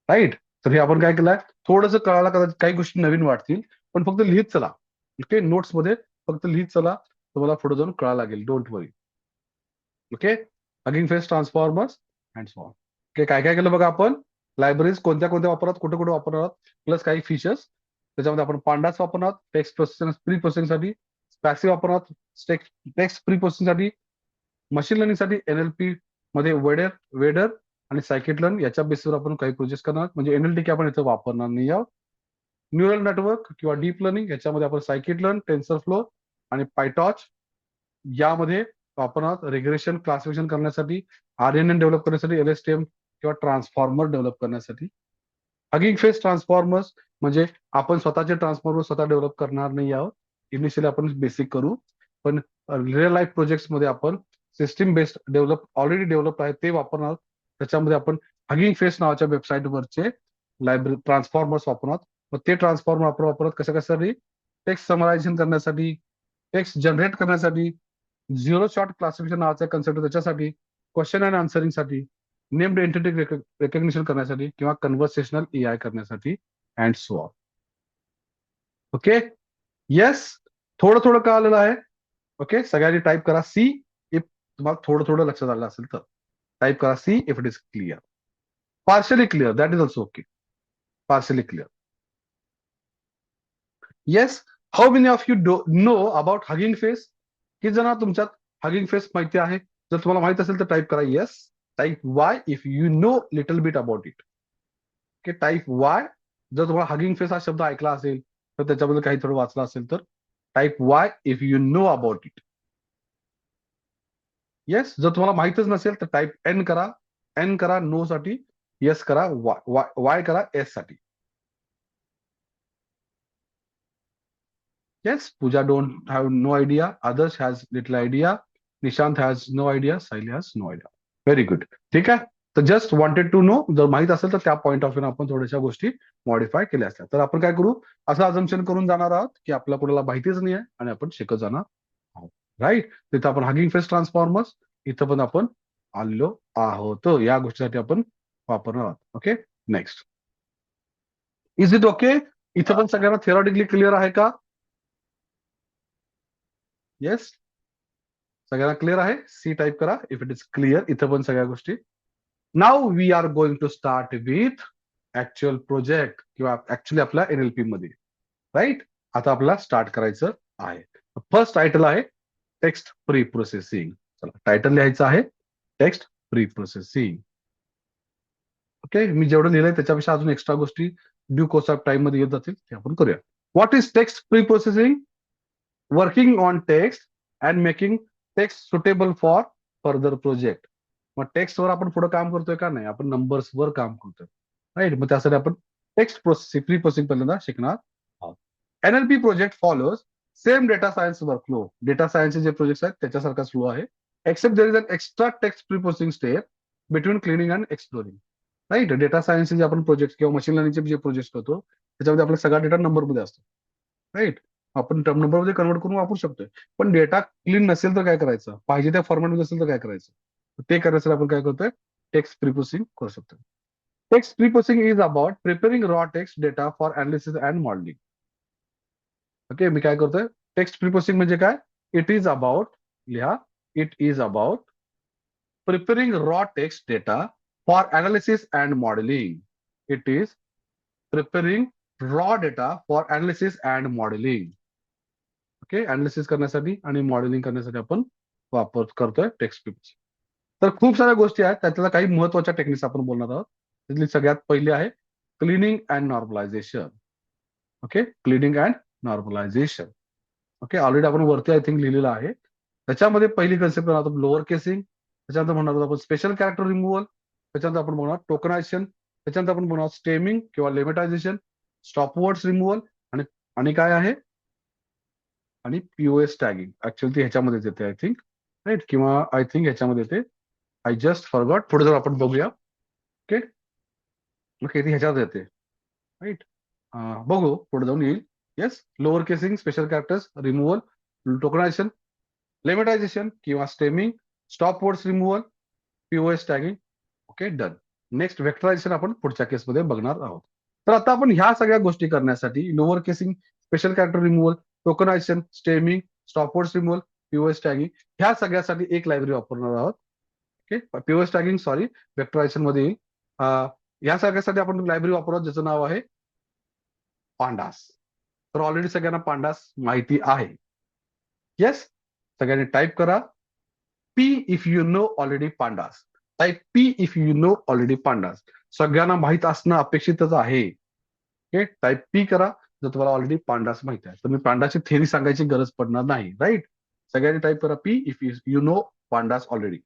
राईट. तर हे आपण काय केलंय, थोडंसं कळायला कदाचित काही गोष्टी नवीन वाटतील, पण फक्त लिहित चला. ओके, नोट्स मध्ये फक्त लिहित चला, तुम्हाला पुढे जाऊन कळायला लागेल. Don't worry. Okay, hugging face transformers and so on. Okay, काय काय केलं बघा आपण, लायब्ररीज कोणत्या कोणत्या वापरतात, कुठे कुठे वापरणार, प्लस काही फीचर्स. त्याच्यामध्ये आपण पांडास वापरणार टेक्स्ट प्रोसेसिंग प्री प्रोसेसिंग साठी, स्पॅसी वापरणार टेक्स्ट प्री प्रोसेसिंग साठी, मशीन लर्निंग साठी NLP मध्ये वेडर आणि सायकिट लर्न याच्या बेसिसवर आपण काही प्रोजेक्ट करणार. म्हणजे NLTK आपण इथं वापरणार नाही आहोत. न्यूरल नेटवर्क किंवा डीप लर्निंग याच्यामध्ये आपण सायकिट लर्न, टेन्सर फ्लो आणि पायटॉच यामध्ये वापरणार. रिग्रेशन क्लासिफिकेशन करण्यासाठी, RNN डेव्हलप करण्यासाठी, LSTM किंवा ट्रान्सफॉर्मर डेव्हलप करण्यासाठी. हगिंग फेस ट्रान्सफॉर्मर्स म्हणजे आपण स्वतःचे ट्रान्सफॉर्मर स्वतः डेव्हलप करणार नाही आहोत. इनिशियली आपण बेसिक करू, पण रिअल लाईफ प्रोजेक्ट्स मध्ये आपण सिस्टीम बेस्ड ऑलरेडी डेव्हलप आहे ते वापरणार. त्याच्यामध्ये आपण हगिंग फेस नावाच्या वेबसाईट वरचे लायब्ररी ट्रान्सफॉर्मर्स वापरणार. मग ते ट्रान्सफॉर्मर वापरत कशासाठी, टेक्स्ट समरायझेशन करण्यासाठी, टेक्स्ट जनरेट करण्यासाठी, झिरो शॉर्ट क्लासिफिकेशन नावाचा कन्सेप्ट त्याच्यासाठी, क्वेश्चन अँड आन्सरिंग साठी, नेम्ड एंटिटी रेकग्निशन करण्यासाठी, किंवा कन्व्हर्सेशनल AI करण्यासाठी and so on. Okay, yes. थोडं थोडं कळालेलं आहे. ओके, सगळ्यांनी टाईप करा सी, इफ तुम्हाला थोडं थोडं लक्षात आलं असेल तर टाईप करा C if it is clear. Partially clear, that is also okay. Partially clear. Yes. How many of you know about hugging face? किती जण तुमच्यात हगिंग फेस माहिती आहे? जर तुम्हाला माहित असेल तर टाईप करा yes. Type Y if you no little bit about it. Okay, type Y जर तुम्हाला हगिंग फेस हा शब्द ऐकला असेल तर त्याच्याबद्दल काही थोडं वाचलं असेल तर type Y if you know about it. Yes. जर तुम्हाला माहितच नसेल तर टाईप एन करा. एन करा नो साठी, येस करा वाय करा एस साठी. Yes, Pooja don't have no idea. Others has little idea. Nishant has no idea. Saili has no idea. Very good. ठीक आहे. तर जस्ट वॉन्टेड टू नो, जर माहित असेल तर त्या पॉईंट ऑफ व्ह्यू आपण थोड्याशा गोष्टी मॉडिफाय केल्या असतात. तर आपण काय करू, असं अजम्पशन करून जाणार आहोत की आपल्या कोणाला माहितीच नाही आहे आणि आपण शिकत जाणार आहोत. राईट. तिथं आपण हगिंग फेस ट्रान्सफॉर्मर्स इथं पण आपण आलो आहोत. या गोष्टीसाठी आपण वापरणार आहोत. Okay, next. Is it okay? इथं पण सगळ्यांना थिअरॉटिकली क्लिअर आहे का? येस. सगळ्यांना क्लिअर आहे? सी टाईप करा इफ इट इज क्लिअर. इथं पण सगळ्या गोष्टी. Now we are going to start with actual project किंवा ऍक्च्युअली आपल्या एनएलपी मध्ये. राईट. आता आपल्याला स्टार्ट करायचं आहे. फर्स्ट टायटल आहे टेक्स्ट प्री प्रोसेसिंग. चला, टायटल लिहायचं आहे टेक्स्ट प्री प्रोसेसिंग. ओके, मी जेवढं लिहिलंय त्याच्यापेक्षा अजून एक्स्ट्रा गोष्टी ड्यू कोर्स ऑफ टाइम मध्ये येत जातील, ते आपण करूया. What is text pre processing? Working on text and making text suitable for further project. मग टेक्स्टवर आपण पुढे काम करतोय का नाही, आपण नंबर्सवर काम करतोय. राईट. मग त्यासाठी आपण टेक्स्ट प्रोसेसिंग प्री प्रोसेसिंग पहिल्यांदा शिकणार आहोत. NLP project follows same data science workflow. Data सायन्सचे जे प्रोजेक्ट आहेत त्याच्यासारखा फ्लो आहे, except there is an extra text pre processing step between cleaning and exploring. Right. Data सायन्सचे जे आपण प्रोजेक्ट किंवा मशीन लर्निंगचे जे प्रोजेक्ट करतो त्याच्यामध्ये आपला सगळा डेटा नंबरमध्ये असतो. राईट. आपण टर्म नंबरमध्ये कन्वर्ट करून वापरू शकतोय. पण डेटा क्लीन नसेल तर काय करायचं, पाहिजे त्या फॉर्मॅटमध्ये असेल तर काय करायचं, ते करण्यासाठी आपण काय करतोय, टेक्स्ट प्रीप्रोसेसिंग करू शकतो. Text preprocessing is about preparing raw text data for analysis and modelling. Okay, मी काय करतोय, टेक्स्ट प्रीप्रोसेसिंग म्हणजे काय? इट इज अबाउट, लिहा, it is about preparing raw text data for analysis and modelling. It is preparing raw data for analysis and modelling. Okay, analysis करण्यासाठी आणि modelling करण्यासाठी आपण वापर करतोय टेक्स्ट प्रीप्रोसेसिंग. तर खूप साऱ्या गोष्टी आहेत, त्यातल्या काही महत्वाच्या टेक्निक्स आपण बोलणार आहोत. त्यातली सगळ्यात पहिली आहे cleaning and normalization. Okay, cleaning and normalization. Okay, already आपण वरती आय थिंक लिहिलेलं आहे. त्याच्यामध्ये पहिली कन्सेप्ट म्हणणार आपण लोअर केसिंग, त्याच्यानंतर म्हणणार आहोत आपण स्पेशल कॅरेक्टर रिमूव्हल, त्याच्यानंतर आपण म्हणणार टोकनायझेशन, त्याच्यानंतर आपण म्हणणार स्टेमिंग किंवा लिमिटायझेशन, स्टॉपवर्ड्स रिमूव्हल आणि आणि काय आहे, आणि पीओएस टॅगिंग. ऍक्च्युअली ती ह्याच्यामध्येच येते आय थिंक. राईट. किंवा आय थिंक ह्याच्यामध्ये येते, आय जस्ट फॉरगॉट. पुढे जाऊन आपण बघूया. ओके. ओके, ती ह्याच्यात येते. राईट. बघू पुढे जाऊन येईल. Yes. Lower casing, special characters removal, tokenisation, lemmatisation किंवा stemming, stop words removal, POS tagging. Okay, done. Next vectorisation आपण पुढच्या केसमध्ये बघणार आहोत. तर आता आपण ह्या सगळ्या गोष्टी करण्यासाठी lower casing, special character removal, tokenisation, stemming, stop words removal, POS tagging ह्या सगळ्यासाठी एक लायब्ररी वापरणार आहोत. ओके, पीओएस टॅगिंग सॉरी वेक्टरायझेशन मध्ये येईल. या सगळ्यासाठी आपण लायब्ररी वापरतो ज्याचं नाव आहे पांडास. तर ऑलरेडी सगळ्यांना पांडास माहिती आहे. येस. सगळ्यांनी टाईप करा P if you know already pandas. Type P if you know already pandas. सगळ्यांना माहित असणं अपेक्षितच आहे. ओके, टाईप पी करा जर तुम्हाला ऑलरेडी पांडास माहित आहे. तर मी पांडाची थेरी सांगायची गरज पडणार नाही. राईट. सगळ्यांनी टाईप करा P if you know pandas already.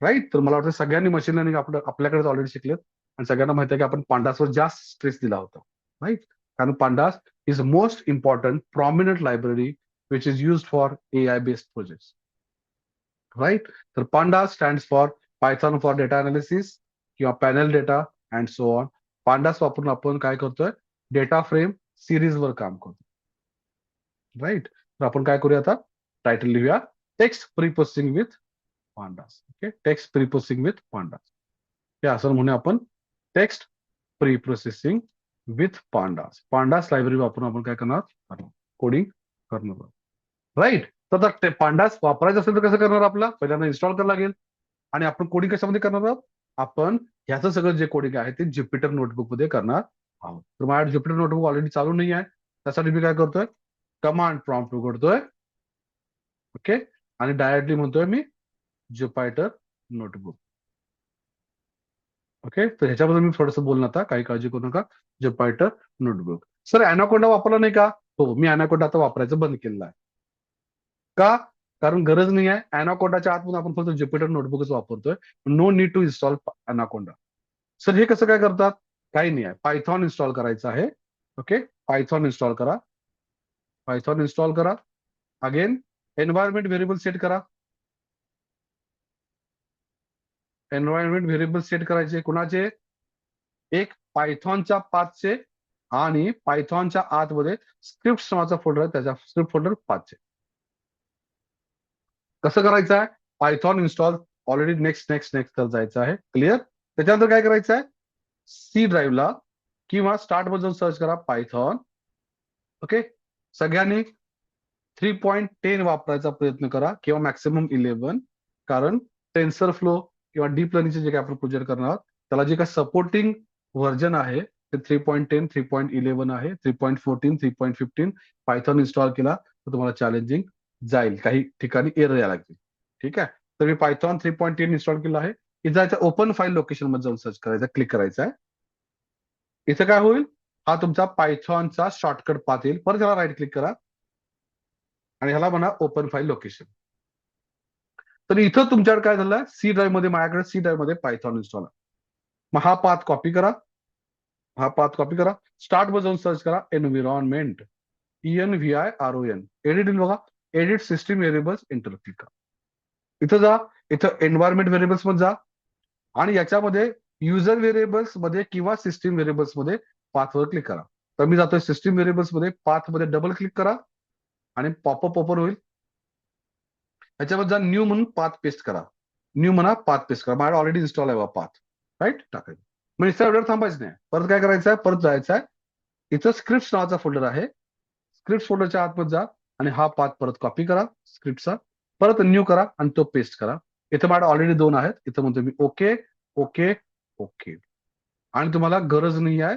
Right. तर मला वाटतं सगळ्यांनी मशीन लर्निंग आपल्याकडे ऑलरेडी शिकलेत आणि सगळ्यांना माहिती आहे की आपण पांडासवर जास्त स्ट्रेस दिला होता. राईट. कारण pandas is most important prominent library which is used for AI based projects. Right. तर pandas stands for Python for data analysis किंवा panel data and so on. Pandas वापरून आपण काय करतोय, डेटा फ्रेम सिरीजवर काम करतो. राईट. तर आपण काय करूया आता, टायटल लिहूया text pre processing with pandas. Okay, text pre processing with pandas. हे असं म्हणूया आपण text pre processing with pandas. Pandas library वापरून आपण काय करणार, कोडिंग करणार. राईट. तर आता पांडास वापरायचं असेल तर कसं करणार, आपला पहिल्यांदा इन्स्टॉल करावं लागेल. आणि आपण कोडिंग कशामध्ये करणार आहोत, आपण ह्याचं सगळं जे कोडिंग आहे ते ज्युपिटर नोटबुक मध्ये करणार आहोत. तर माझ्या ज्युपिटर नोटबुक ऑलरेडी चालू नाही आहे, त्यासाठी मी काय करतोय, कमांड प्रॉम्प्ट उघडतोय. ओके, आणि डायरेक्टली म्हणतोय मी ज्युपिटर नोटबुक. ओके, तर ह्याच्याबद्दल मी थोडंसं बोलणार आता, काही काळजी करू नका. Jupiter notebook. सर अॅनाकोंडा वापरला नाही का? हो, मी अॅनाकोंडा आता वापरायचं बंद केलेलं आहे. का? कारण गरज नाही आहे. अॅनाकोंडाच्या आतमध्ये आपण फक्त ज्युपिटर नोटबुकच वापरतोय. No need to install Anaconda. Sir हे कसं काय करतात? काही नाही आहे, पायथॉन इन्स्टॉल करायचं आहे. ओके, पायथॉन इन्स्टॉल करा. पायथॉन इन्स्टॉल करा. अगेन एन्व्हायरमेंट व्हेरिएबल सेट करा. एन्व्हायरमेंट व्हेरिएबल सेट करायचे कुणाचे? एक पायथॉनच्या पाथचे आणि पायथॉनच्या आतमध्ये स्क्रिप्ट नावाचा फोल्डर आहे, त्याच्या स्क्रिप्ट फोल्डर पाथचे. कसं करायचं आहे? Python install already next next next करत जायचं आहे. क्लिअर? त्याच्यानंतर काय करायचं आहे? सी ड्राईव्हला किंवा स्टार्ट वर जाऊन सर्च करा पायथॉन. ओके, सगळ्यांनी 3.10 वापरायचा प्रयत्न करा किंवा मॅक्सिमम 11. कारण टेन्सर फ्लो किंवा डीप लर्निंगचे जे काही आपण प्रोजेक्ट करणार आहोत त्याला जे काही सपोर्टिंग व्हर्जन आहे ते 3.10, 3.11 आहे. 3.14, 3.15 पायथॉन इन्स्टॉल केला तर तुम्हाला चॅलेंजिंग जाईल, काही ठिकाणी एरर यायला लागतील. ठीक आहे, तर मी पायथॉन 3.10 इन्स्टॉल केला आहे. इथं जायचं ओपन फाईल लोकेशन मध्ये जाऊन सर्च करायचं, क्लिक करायचं आहे. इथं काय होईल, हा तुमचा पायथॉनचा शॉर्टकट पाथ येईल. परत त्याला राईट क्लिक करा आणि ह्याला म्हणा ओपन फाईल लोकेशन. तर इथं तुमच्याकडे काय झालं, सी ड्राईव्ह मध्ये, माझ्याकडे सी ड्राईव्ह मध्ये पायथॉन इन्स्टॉल आहे. मग हा पाथ कॉपी करा. हा पाथ कॉपी करा. स्टार्ट वर जाऊन सर्च करा एन्व्हिरॉन्मेंट, ENVIRON. एडिट येईल बघा, edit system variables, enter click करा. इथं जा, इथं एन्व्हायरमेंट व्हेरिएबल्स मध्ये जा आणि याच्यामध्ये युजर व्हेरिएबल्स मध्ये किंवा सिस्टीम व्हेरिएबल्स मध्ये पाथवर क्लिक करा. तर मी जातोय सिस्टीम व्हेरिएबल्स मध्ये, पाथ मध्ये डबल क्लिक करा आणि पॉपअप ओपन होईल. याच्यामध्ये जा, न्यू म्हणून पाथ पेस्ट करा. न्यू म्हणा, पाथ पेस्ट करा. माझ्या ऑलरेडी इन्स्टॉल आहे पाथ. राईट, टाकायचं. मग इथं एवढं थांबायचं नाही, परत काय करायचं आहे, परत जायचं आहे. इथं स्क्रिप्ट नावाचा फोल्डर आहे, स्क्रिप्ट फोल्डरच्या आतमध्ये जा आणि हा पाथ परत कॉपी करा स्क्रिप्टचा. परत न्यू करा आणि तो पेस्ट करा. इथं माझ्या ऑलरेडी 2 आहेत. इथं म्हणतो मी ओके ओके ओके. आणि तुम्हाला गरज नाही आहे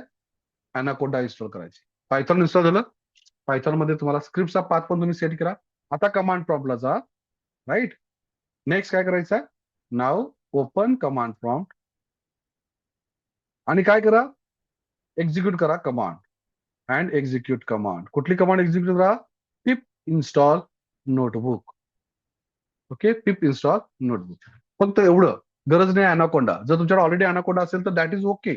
अॅनाकोंडा इन्स्टॉल करायची. पायथॉन इन्स्टॉल झालं. पायथॉन मध्ये तुम्हाला स्क्रिप्टचा पाथ पण तुम्ही सेट करा. आता कमांड प्रॉम्प्टला जा. राईट, नेक्स्ट काय करायचं आहे, नाव ओपन कमांड प्रॉम्प्ट आणि काय करा, एक्झिक्यूट करा कमांड. And execute command. कुठली कमांड एक्झिक्यूट करा? पिप इन्स्टॉल नोटबुक. ओके, पिप इन्स्टॉल नोटबुक. फक्त एवढं, गरज नाही अॅनाकोंडा. जर तुमच्याकडे ऑलरेडी अॅनाकोंडा असेल तर that is okay.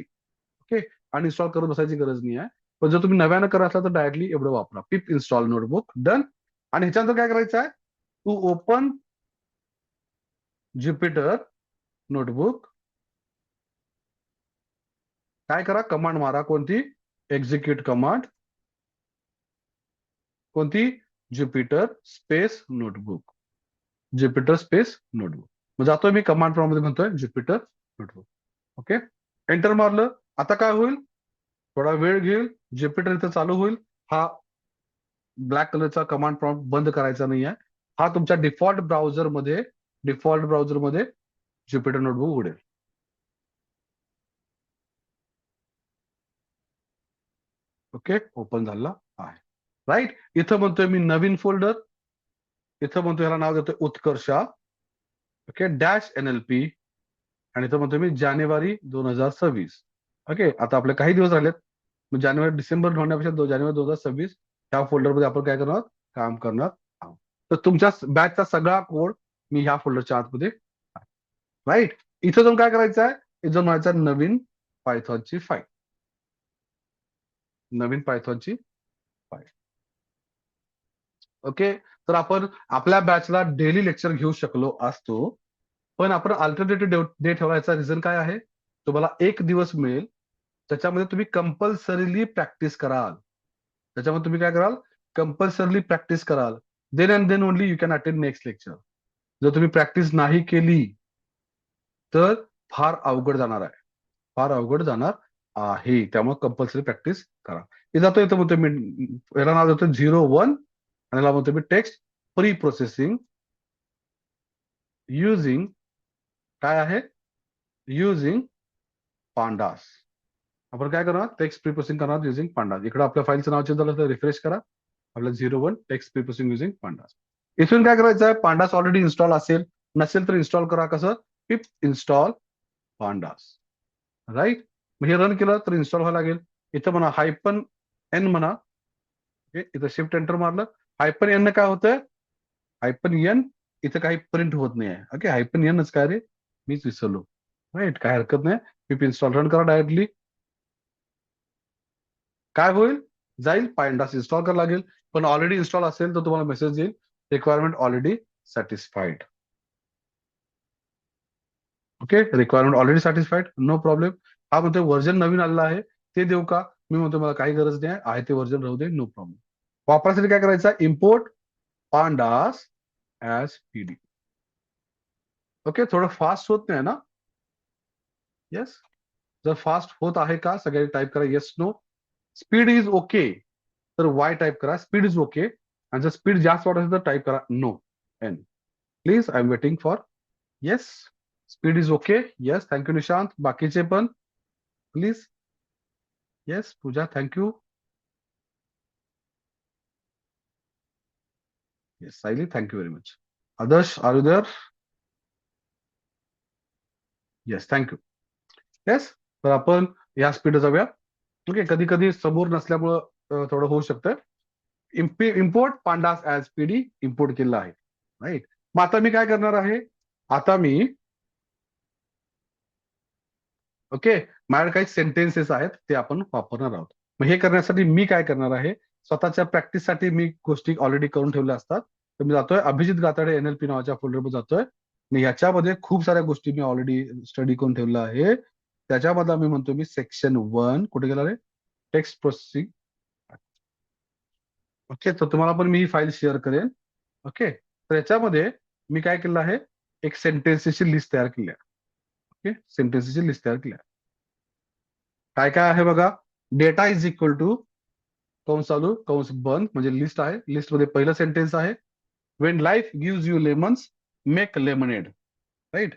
Okay, uninstall करत बसायची गरज नाही आहे. पण जर तुम्ही नव्यानं करत असाल तर डायरेक्टली एवढं वापरा, पिप इन्स्टॉल नोटबुक. डन. आणि ह्याच्यानंतर काय करायचं आहे, टू ओपन ज्युपिटर नोटबुक काय करा, कमांड मारा. कोणती? Execute command. कोणती? Jupyter space notebook. Jupyter space notebook. मग जातोय मी कमांड प्रॉम्प्ट मध्ये, म्हणतोय ज्युपिटर नोटबुक. ओके, एंटर मारलं. आता काय होईल, थोडा वेळ घेईल, ज्युपिटर इथं चालू होईल. हा ब्लॅक कलरचा कमांड प्रॉम्प्ट बंद करायचा नाही आहे. हा तुमच्या डिफॉल्ट ब्राउझर मध्ये ज्युपिटर नोटबुक उघडेल. ओके, ओपन झाला आहे. राईट, इथं म्हणतोय मी नवीन फोल्डर. इथं म्हणतोय, ह्याला नाव देतोय उत्कर्षा. Okay, dash NLP. आणि इथं म्हणतोय मी जानेवारी 2026. ओके, आता आपले काही दिवस राहिलेत. मग जानेवारी डिसेंबर होण्यापेक्षा जानेवारी 2026 ह्या फोल्डरमध्ये आपण काय करणार, काम करणार आहोत. तर तुमच्या बॅचचा सगळा कोड मी ह्या फोल्डरच्या आतमध्ये. राईट, इथं जाऊन काय करायचं आहे, इथं जाऊन म्हणायचं नवीन पायथॉनची फाईल. नवीन पायथॉनची फाईल. ओके, तर आपण आपल्या बॅचला डेली लेक्चर घेऊ शकलो असतो, पण आपण अल्टरनेटिव्ह डे ठेवायचा रिझन काय आहे, तुम्हाला एक दिवस मिळेल, त्याच्यामध्ये तुम्ही कंपल्सरीली प्रॅक्टिस कराल. त्याच्यामध्ये तुम्ही काय कराल, कंपल्सरीली प्रॅक्टिस कराल. Then and then only you can attend next lecture. जर तुम्ही प्रॅक्टिस नाही केली तर फार अवघड जाणार आहे, फार अवघड जाणार आहे. त्यामुळे कंपल्सरी प्रॅक्टिस करा. हे जातो, इथं म्हणतो मी, याला नाव देतो 01 आणि याला म्हणतो मी टेक्स्ट प्री प्रोसेसिंग युझिंग काय आहे, युझिंग पांडास. आपण काय करणार, टेक्स्ट प्री प्रोसेसिंग करणार युझिंग पांडास. इकडे आपल्या फाईलचं नाव चेंज झालं तर रिफ्रेश करा, आपलं 01 text pre processing using pandas. इथून काय करायचं आहे, पांडास ऑलरेडी इन्स्टॉल असेल, नसेल तर इन्स्टॉल करा. कसं, पिप इन्स्टॉल पांडास. राईट. मग हे रन केलं तर इन्स्टॉल व्हायला लागेल. इथं म्हणा हायपन एन म्हणा, इथं शिफ्ट एंटर मारलं, हायपन एन काय होतंय, हायपन एन इथं काही प्रिंट होत नाही आहे. ओके, हायपन एनच काय रे, मीच विसरलो. राईट, काय हरकत नाही. पिप इन्स्टॉल रन करा डायरेक्टली. काय होईल, जाईल पायंडास इन्स्टॉल करायला लागेल. पण ऑलरेडी इन्स्टॉल असेल तर तुम्हाला मेसेज येईल, requirement already satisfied. Okay, requirement already satisfied, no problem. हा म्हणतोय व्हर्जन नवीन आलेला आहे, ते देऊ का? मी म्हणतो मला काही गरज नाही आहे ते व्हर्जन राहू दे, नो प्रॉब्लेम. वापरासाठी काय करायचं, import pandas as PD. Okay, थोडं फास्ट होत नाही ना? येस. जर फास्ट होत आहे का, सगळ्यांनी टाईप करा yes no. Speed is okay तर वाय टाईप करा, स्पीड इज ओके. आणि जर स्पीड जास्त वाटत असेल तर टाईप करा no, N. Please, I am waiting for yes. Speed is okay, yes, thank you Nishant. बाकीचे पण please. Yes Pooja, thank you. Yes Sayali, thank you very much. Adarsh, are you there? Yes, thank you. Yes, तर आपण या स्पीड जाऊया. ओके, कधी कधी समोर नसल्यामुळं थोडं होऊ शकतं. Import pandas as PD import केलं आहे. राईट. मग आता मी काय करणार आहे, आता मी ओके, माझ्याकडे काही सेंटेन्सेस आहेत ते आपण वापरणार आहोत. मग हे करण्यासाठी मी काय करणार आहे, स्वतःच्या प्रॅक्टिससाठी मी गोष्टी ऑलरेडी करून ठेवल्या असतात. तर मी जातोय अभिजित गाताडे NLP नावाच्या फोल्डरमध्ये जातोय. मी ह्याच्यामध्ये खूप साऱ्या गोष्टी मी ऑलरेडी स्टडी करून ठेवल्या आहे. त्याच्यामधला मी म्हणतो, मी सेक्शन 1 कुठे गेला रे, टेक्स्ट प्रोसेसिंग. ओके, तर तुम्हाला पण मी ही फाईल शेअर करेन. ओके, तर याच्यामध्ये मी काय केलं आहे, एक सेंटेन्सेसची लिस्ट तयार केली आहे. ओके, सेंटेन्सेसची लिस्ट तयार केली आहे. काय काय आहे बघा, डेटा इज इक्वल टू कंस चालू कंस बंद म्हणजे लिस्ट आहे. लिस्ट मध्ये पहिलं सेंटेन्स आहे, when life gives you lemons make lemonade. Right.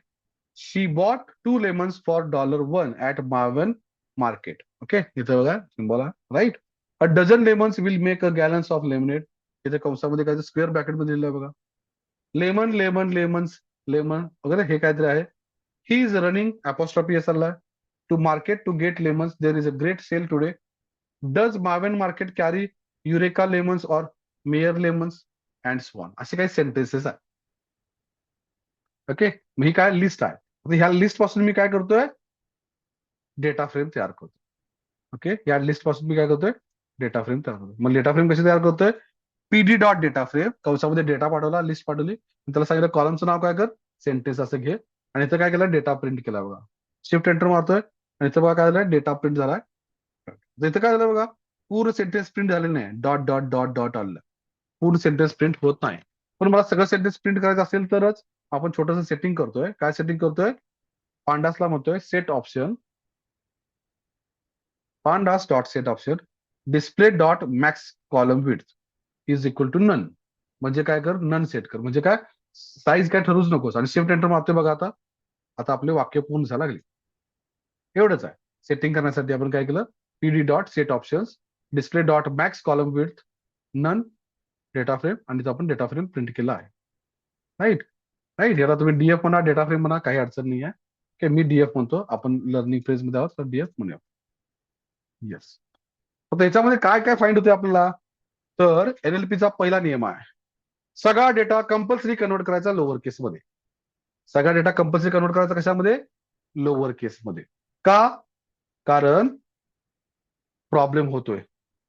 She bought 2 lemons for $1 at Marvin market. Okay, इथं बघा सिम्बॉल आहे. Right. A dozen lemons will make a gallons of lemonade. इथे कंसामध्ये काय स्क्वेअर ब्रॅकेट मध्ये लिहिलं बघा, लेमन लेमन लेमन्स लेमन वगैरे हे काहीतरी आहे. ही इज रनिंग अपॉस्ट्रॉफी चाललाय to market to get lemons, there is a great sale today. Does Marvin market carry Eureka lemons or Meyer lemons and so on. असे काही sentences आहे. Okay, ही काय list आहे. आता ह्या लिस्ट पासून मी काय करतोय, डेटा फ्रेम तयार करतो. ओके, या लिस्ट पासून मी काय करतोय, डेटा फ्रेम तयार करतो. मग डेटा फ्रेम कशी तयार करतोय, पीडी डॉट डेटा फ्रेम, कंसामध्ये डेटा पाठवला, लिस्ट पाठवली, त्याला सांगितलं कॉलमचं नाव काय कर, सेंटेन्स असं घे. आणि इथं काय केलं, डेटा प्रिंट केला बघा. शिफ्ट एंटर मारतोय आणि इथं बघा काय झालं, डेटा प्रिंट झालाय. इथं काय झालं बघा, पूर्ण सेंटेन्स प्रिंट झाले नाही, डॉट डॉट डॉट डॉट आलं. पूर्ण सेंटेन्स प्रिंट होत नाही. पण मला सगळं सेंटेन्स प्रिंट करायचं असेल तरच आपण छोटंसं सेटिंग करतोय. काय सेटिंग करतोय, पांडासला म्हणतोय set option, pandas dot set option display dot max column width is equal to none. म्हणजे काय कर, नन सेट कर. म्हणजे काय, साईज काय ठरवूच नकोस. आणि शिफ्ट एंटर मारतोय बघा. आता आता आपले वाक्य पूर्ण झाला लागले. एवढंच आहे. सेटिंग करण्यासाठी आपण काय केलं, PD dot set options display dot max column width none data frame, आणि आपण डेटा फ्रेम प्रिंट केला आहे. राईट. राईट, याला तुम्ही डीएफ म्हणा, डेटा फ्रेम म्हणा, काही अडचण नाही आहे. ओके, मी डीएफ म्हणतो, आपण लर्निंग फेज मध्ये आहोत तर डीएफ म्हणूया. येस. तर त्याच्यामध्ये काय काय फाइंड होते आपल्याला, तर NLPचा पहिला नियम आहे, सगळा डेटा कंपल्सरी कन्वर्ट करायचा लोअर केसमध्ये. सगळा डेटा कंपल्सरी कन्वर्ट करायचा कशामध्ये, लोअर केसमध्ये. का, कारण प्रॉब्लेम होतोय.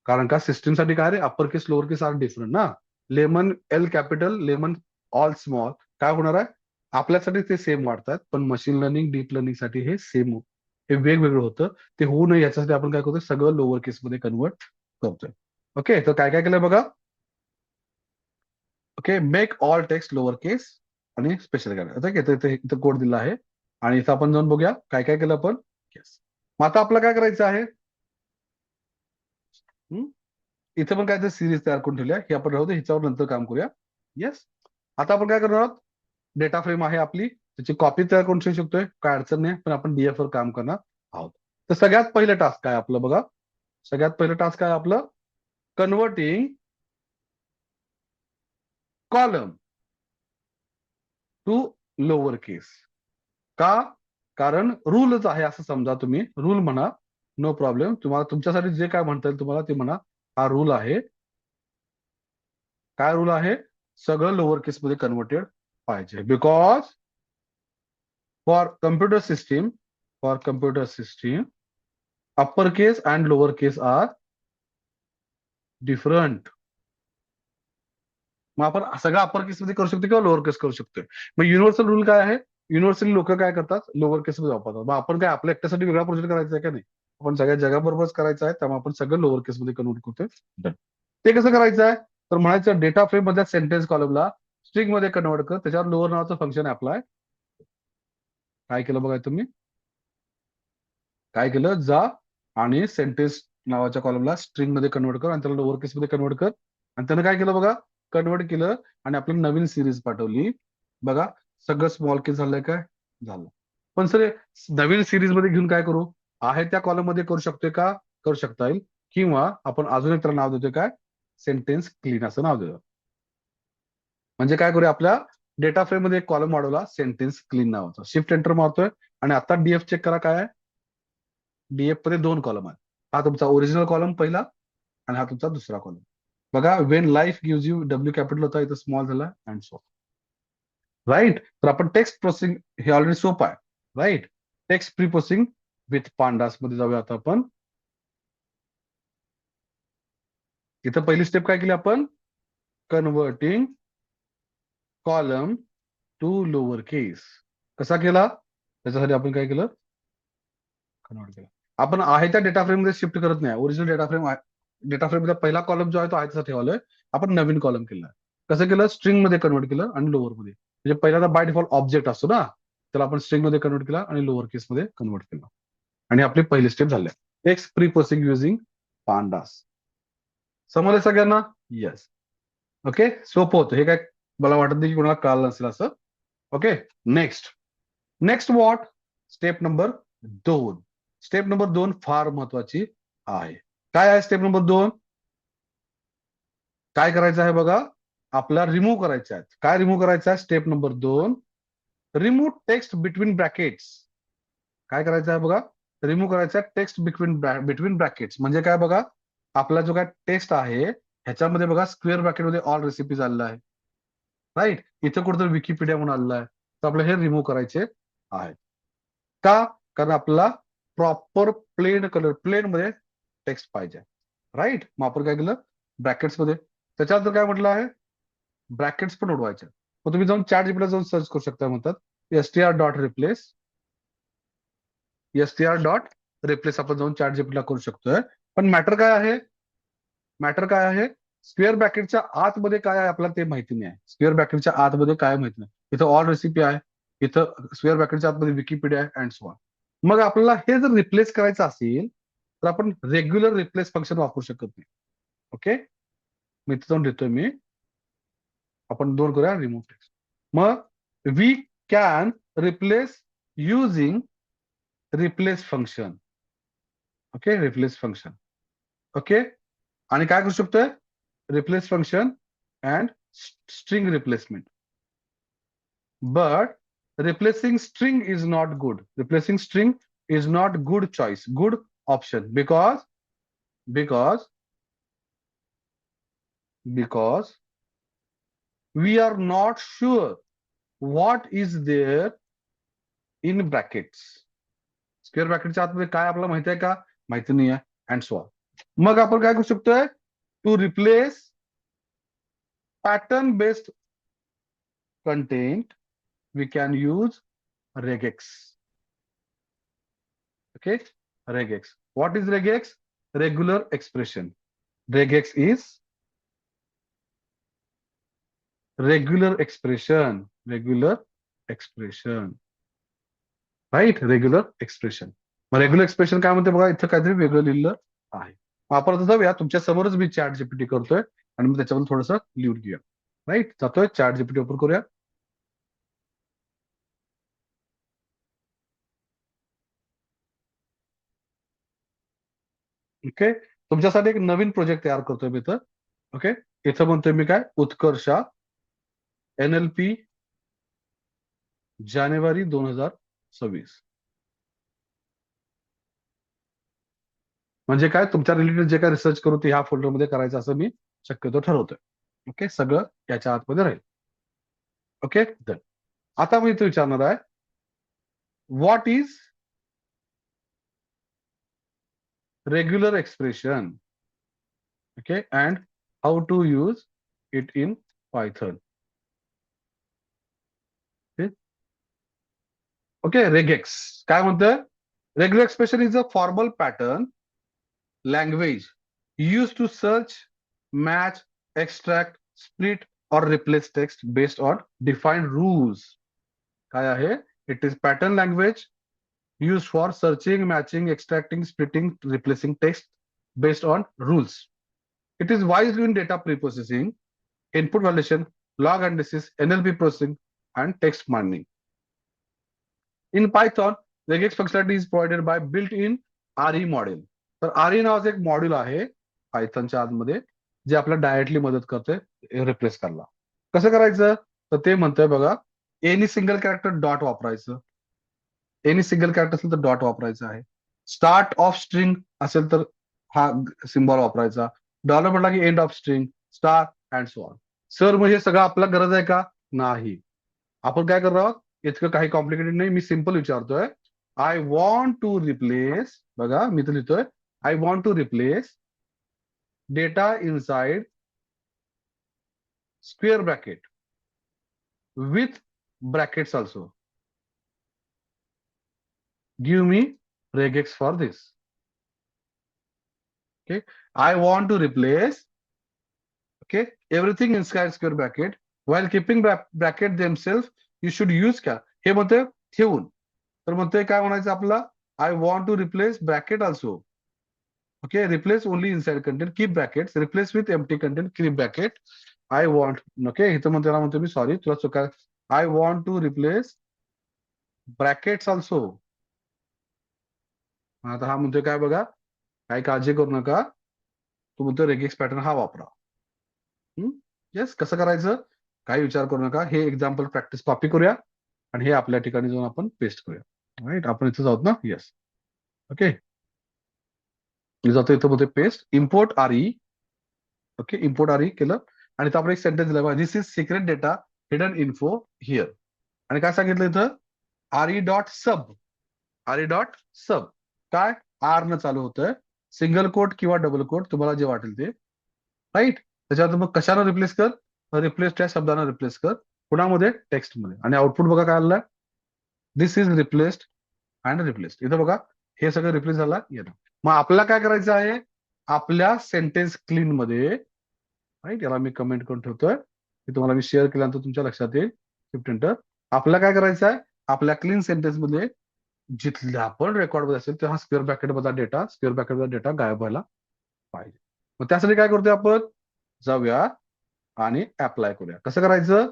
कारण का, सिस्टीमसाठी काय रे, upper case lower case are different ना. Lemon L capital, lemon all small, काय होणार आहे, आपल्यासाठी ते सेम वाढतात, पण मशीन लर्निंग डीप लर्निंग साठी हे सेम, हे वेगवेगळं होतं. ते होऊ नये याच्यासाठी आपण काय करतोय, सगळं लोअर केसमध्ये कन्वर्ट करतोय. ओके, तर काय काय केलंय बघा. Okay, make all text lower case आणि स्पेशल इथं कोड दिला आहे. आणि इथं आपण जाऊन बघूया काय काय केलं आपण. येस. मग आता आपलं काय करायचं आहे, इथे पण काय सिरीज तयार करून ठेवल्या, की आपण राहू दे, ह्याच्यावर नंतर काम करूया. येस. आता आपण काय करणार आहोत, डेटा फ्रेम आहे आपली, त्याची कॉपी तयार करून ठेवू शकतोय, काय अडचण नाही, पण आपण डीएफ वर काम करणार आहोत. तर सगळ्यात पहिलं टास्क काय आपलं बघा, सगळ्यात पहिलं टास्क काय आपलं, कन्वर्टिंग कॉलम टू लोअर केस. का, कारण रूलच आहे असं समजा, तुम्ही रूल म्हणा, नो प्रॉब्लेम, तुम्हाला तुमच्यासाठी जे काय म्हणता येईल तुम्हाला ते म्हणा. हा रूल आहे. काय रूल आहे, सगळं लोअर केस मध्ये कन्वर्टेड पाहिजे. Because for computer system, for computer system upper case and lower case are different. मग आपण सगळं अप्पर केस मध्ये करू शकतो किंवा लोअर केस करू शकतोय. मग युनिव्हर्सल रूल काय आहे, युनिव्हर्सली लोक काय करतात, लोअर केस मध्ये वापरतात. मग आपण काय आपल्या एकट्यासाठी वेगळा प्रोजेक्ट करायचा आहे का नाही, आपण सगळ्या जगाबरोबरच करायचं आहे, त्यामुळे आपण सगळं लोअर केस मध्ये कन्वर्ट करतोय. Done. ते कसं करायचं आहे, तर म्हणायचं डेटा फ्रेम मधल्या सेंटेन्स कॉलमला स्ट्रिंग मध्ये कन्वर्ट कर, त्याच्यावर लोअर नावाचं फंक्शन अप्लाय. काय केलं बघा तुम्ही, काय केलं, जा आणि सेंटेन्स नावाच्या कॉलमला स्ट्रिंग मध्ये कन्वर्ट कर आणि त्याला लोअर केस मध्ये कन्वर्ट कर. आणि त्यानं काय केलं बघा, कन्वर्ट केलं आणि आपल्याला नवीन सिरीज पाठवली. बघा, सगळं स्मॉल केस झालंय काय, झालं. पण सर नवीन सिरीज मध्ये घेऊन काय करू, आहे त्या कॉलम मध्ये करू शकतोय का, करू शकता येईल. किंवा आपण अजून एक त्याला नाव देतोय काय, सेंटेन्स क्लीन असं नाव देतो. म्हणजे काय करूया, आपल्या डेटा फ्रेम मध्ये एक कॉलम वाढवला सेंटेन्स क्लीन नावाचा, शिफ्ट एंटर मारतोय आणि आता डीएफ चेक करा काय आहे, डीएफ मध्ये दोन कॉलम आहेत. हा तुमचा ओरिजिनल कॉलम पहिला आणि हा तुमचा दुसरा कॉलम. बघा, Wien life gives you, W capital होता इथं स्मॉल झाला अँड सो, राईट. तर आपण टेक्स्ट प्रोसेसिंग, हे ऑलरेडी सोपं आहे, right. Text pre processing with pandas मध्ये जाऊया आता आपण. इथं पहिली स्टेप काय केली आपण, कन्वर्टिंग कॉलम टू लोअर केस. कसा केला, त्याच्यासाठी आपण काय केलं, कन्वर्ट केला. आपण आहे त्या डेटा फ्रेम मध्ये शिफ्ट करत नाही, original data frame, data frame मध्ये पहिला कॉलम जो आहे तो आहे तसा ठेवलाय. आपण नवीन कॉलम केला. कसं केलं, स्ट्रिंग मध्ये कन्वर्ट केलं आणि लोअर मध्ये, म्हणजे पहिल्यांदा बाय डिफॉल्ट ऑब्जेक्ट असतो ना, त्याला आपण स्ट्रिंग मध्ये कन्वर्ट केला आणि लोअर केस मध्ये कन्वर्ट केला. आणि आपली पहिली स्टेप झाली, text pre processing using pandas. समजलं सगळ्यांना, येस. ओके, सोपं होतं हे, काय मला वाटत नाही की कोणाला कळालं नसेल असं. Okay, next, next what, step number 2. Step number 2 फार महत्वाची आहे. काय आहे स्टेप नंबर 2, काय करायचं आहे बघा, आपल्याला रिमूव्ह करायचं आहे. काय रिमूव्ह करायचं आहे, step number 2, remove text between brackets. काय करायचं आहे बघा, रिमूव्ह करायचं आहे टेक्स्ट बिटवीन ब्रॅकेट्स. म्हणजे काय बघा, आपला जो काय टेक्स्ट आहे ह्याच्यामध्ये बघा स्क्वेअर ब्रॅकेट मध्ये ऑल रेसिपीज आलेला आहे, राईट. इथं कुठेतरी विकिपीडिया म्हणून आलेलं आहे, तर आपल्याला हे रिमूव्ह करायचे आहेत. का, कारण आपल्याला प्रॉपर प्लेन कलर, प्लेन मध्ये टेक्स्ट पाहिजे, राईट. मग आपण काय केलं, ब्रॅकेट्स मध्ये, त्याच्यानंतर काय म्हटलं आहे, ब्रॅकेट्स पण उडवायचे. मग तुम्ही जाऊन चॅट जीपीटीला जाऊन सर्च करू शकता, म्हणतात str.replace, str.replace आपण जाऊन चॅट जीपीटीला करू शकतोय. पण मॅटर काय आहे, मॅटर काय आहे, स्क्वेअर ब्रॅकेटच्या आतमध्ये काय आहे आपल्याला ते माहिती नाही आहे. स्क्वेअर ब्रॅकेटच्या आतमध्ये काय माहिती नाही, इथं ऑल रेसिपी आहे, इथं स्क्वेअर ब्रॅकेटच्या आतमध्ये विकिपीडिया आहे अँड सो ऑन. मग आपल्याला हे जर रिप्लेस करायचं असेल तर आपण रेग्युलर रिप्लेस फंक्शन वापरू शकत नाही. ओके, मी इथं जाऊन देतोय मी, आपण दोन करूया, रिमूव्ह टेक्स्ट. मग we can replace using replace function. Okay, replace function. Okay, आणि काय करू शकतोय, replace function and string replacement. But replacing string is not good. Replacing string is not good choice, good option, because because we are not sure what is there in brackets. Square ब्रॅकेटच्या आतमध्ये काय आपल्याला माहिती आहे का, माहिती नाही आहे अँड सो ऑन. मग आपण काय करू शकतोय, to replace pattern based content we can use regex. Okay, regex. What is regex? Regular expression. Regex is regular expression, regular expression, right? Regular expression. मग रेग्युलर एक्सप्रेशन काय म्हणते बघा, इथं काहीतरी वेगळं लिहिलं आहे. आपण आता जाऊया, तुमच्या समोरच मी चॅट जीपीटी करतोय आणि मग त्याच्यावर थोडंसं लिहून घेऊया. राईट, जातोय चॅट जीपीटी ओपन करूया. ओके, तुमच्यासाठी एक नवीन प्रोजेक्ट तयार करतोय मी इथं. ओके, इथं म्हणतोय मी काय, उत्कर्षा NLP जानेवारी 2026. म्हणजे काय, तुमच्या रिलेटेड जे काय रिसर्च करू ते ह्या फोल्डरमध्ये करायचं असं मी शक्यतो ठरवतोय. ओके, सगळं याच्या आतमध्ये राहील. Okay, done. आता मी इथे विचारणार आहे, what is regular expression. Okay, and how to use it in Python. Okay, regex काय म्हणतोय, regular expression is a formal pattern language used to search, match, extract, split or replace text based on defined rules. काय आहे, it is pattern language used for searching, matching, extracting, splitting, replacing text based on rules. It is used in data preprocessing, input validation, log analysis, NLP processing, and text mining. In Python, regex functionality is provided by built-in RE module. तर RE नावाचं एक module आहे पायथनच्या आतमध्ये, जे आपल्याला directly मदत करते replace करायला. कसं करायचं, तर ते म्हणतंय बघा, एनी सिंगल कॅरेक्टर डॉट वापरायचं. एनी सिंगल कॅरेक्टर असेल तर डॉट वापरायचं आहे. स्टार्ट ऑफ स्ट्रिंग असेल तर हा सिम्बॉल वापरायचा. डॉलर म्हटला की end of string, star and so on. Sir मग हे सगळं आपल्याला गरज आहे का, नाही. आपण काय करणार आहोत, इतकं काही कॉम्प्लिकेटेड नाही, मी सिम्पल विचारतोय. आय वॉन्ट टू रिप्लेस, बघा मी तर लिहितोय, I want to replace data inside square bracket with brackets also. Give me regex for this. Okay, I want to replace, okay, everything inside square bracket while keeping bracket themselves. You should use क्या, हे म्हणतोय ठेवून. तर म्हणतोय काय म्हणायचं आपला, I want to replace bracket also. Okay, replace only inside content, keep bracket, replace with empty content, keep bracket. I want, okay, इथं म्हणतो मी सॉरी तुला चुका, I want to replace brackets also. आता हा म्हणतोय काय बघा, काही काळजी करू नका, तू म्हणतो रेगेक्स पॅटर्न हा वापरा. येस, कसं करायचं, काही विचार करू नका. हे एक्झाम्पल प्रॅक्टिस कॉपी करूया आणि हे आपल्या ठिकाणी जाऊन आपण पेस्ट करूया. राईट, आपण इथं जाऊत ना, येस. ओके, जातो इथं मध्ये paste, import RE. Okay, import RE केलं आणि इथं आपण एक सेंटेन्स दिला, this is secret data hidden info here. आणि काय सांगितलं इथं, RE dot sub. RE dot sub काय, R न चालू होतंय, सिंगल कोट किंवा डबल कोट तुम्हाला जे वाटेल ते. राईट, त्याच्यावर मग कशाला रिप्लेस कर, रिप्लेस त्या शब्दाने रिप्लेस कर, कुणामध्ये, टेक्स्ट मध्ये. आणि आउटपुट बघा काय आलं, दिस इज रिप्लेस्ड अँड रिप्लेस्ड. इथं बघा हे सगळं रिप्लेस झाला येतं. मग आपल्याला काय करायचं आहे, आपल्या सेंटेन्स क्लीन मध्ये, राईट, याला मी कमेंट करून ठेवतोय, की तुम्हाला मी शेअर केल्यानंतर तुमच्या लक्षात येईल. Shift enter. आपल्याला काय करायचं आहे, आपल्या क्लीन सेंटेन्स मध्ये जिथल्या पण रेकॉर्ड मध्ये असेल तेव्हा स्क्वेअर ब्रॅकेट मधला डेटा, स्क्वेअर ब्रॅकेट मधला डेटा गायब व्हायला पाहिजे. मग त्यासाठी काय करतोय आपण, जाऊया आणि अप्लाय करूया. कसं करायचं,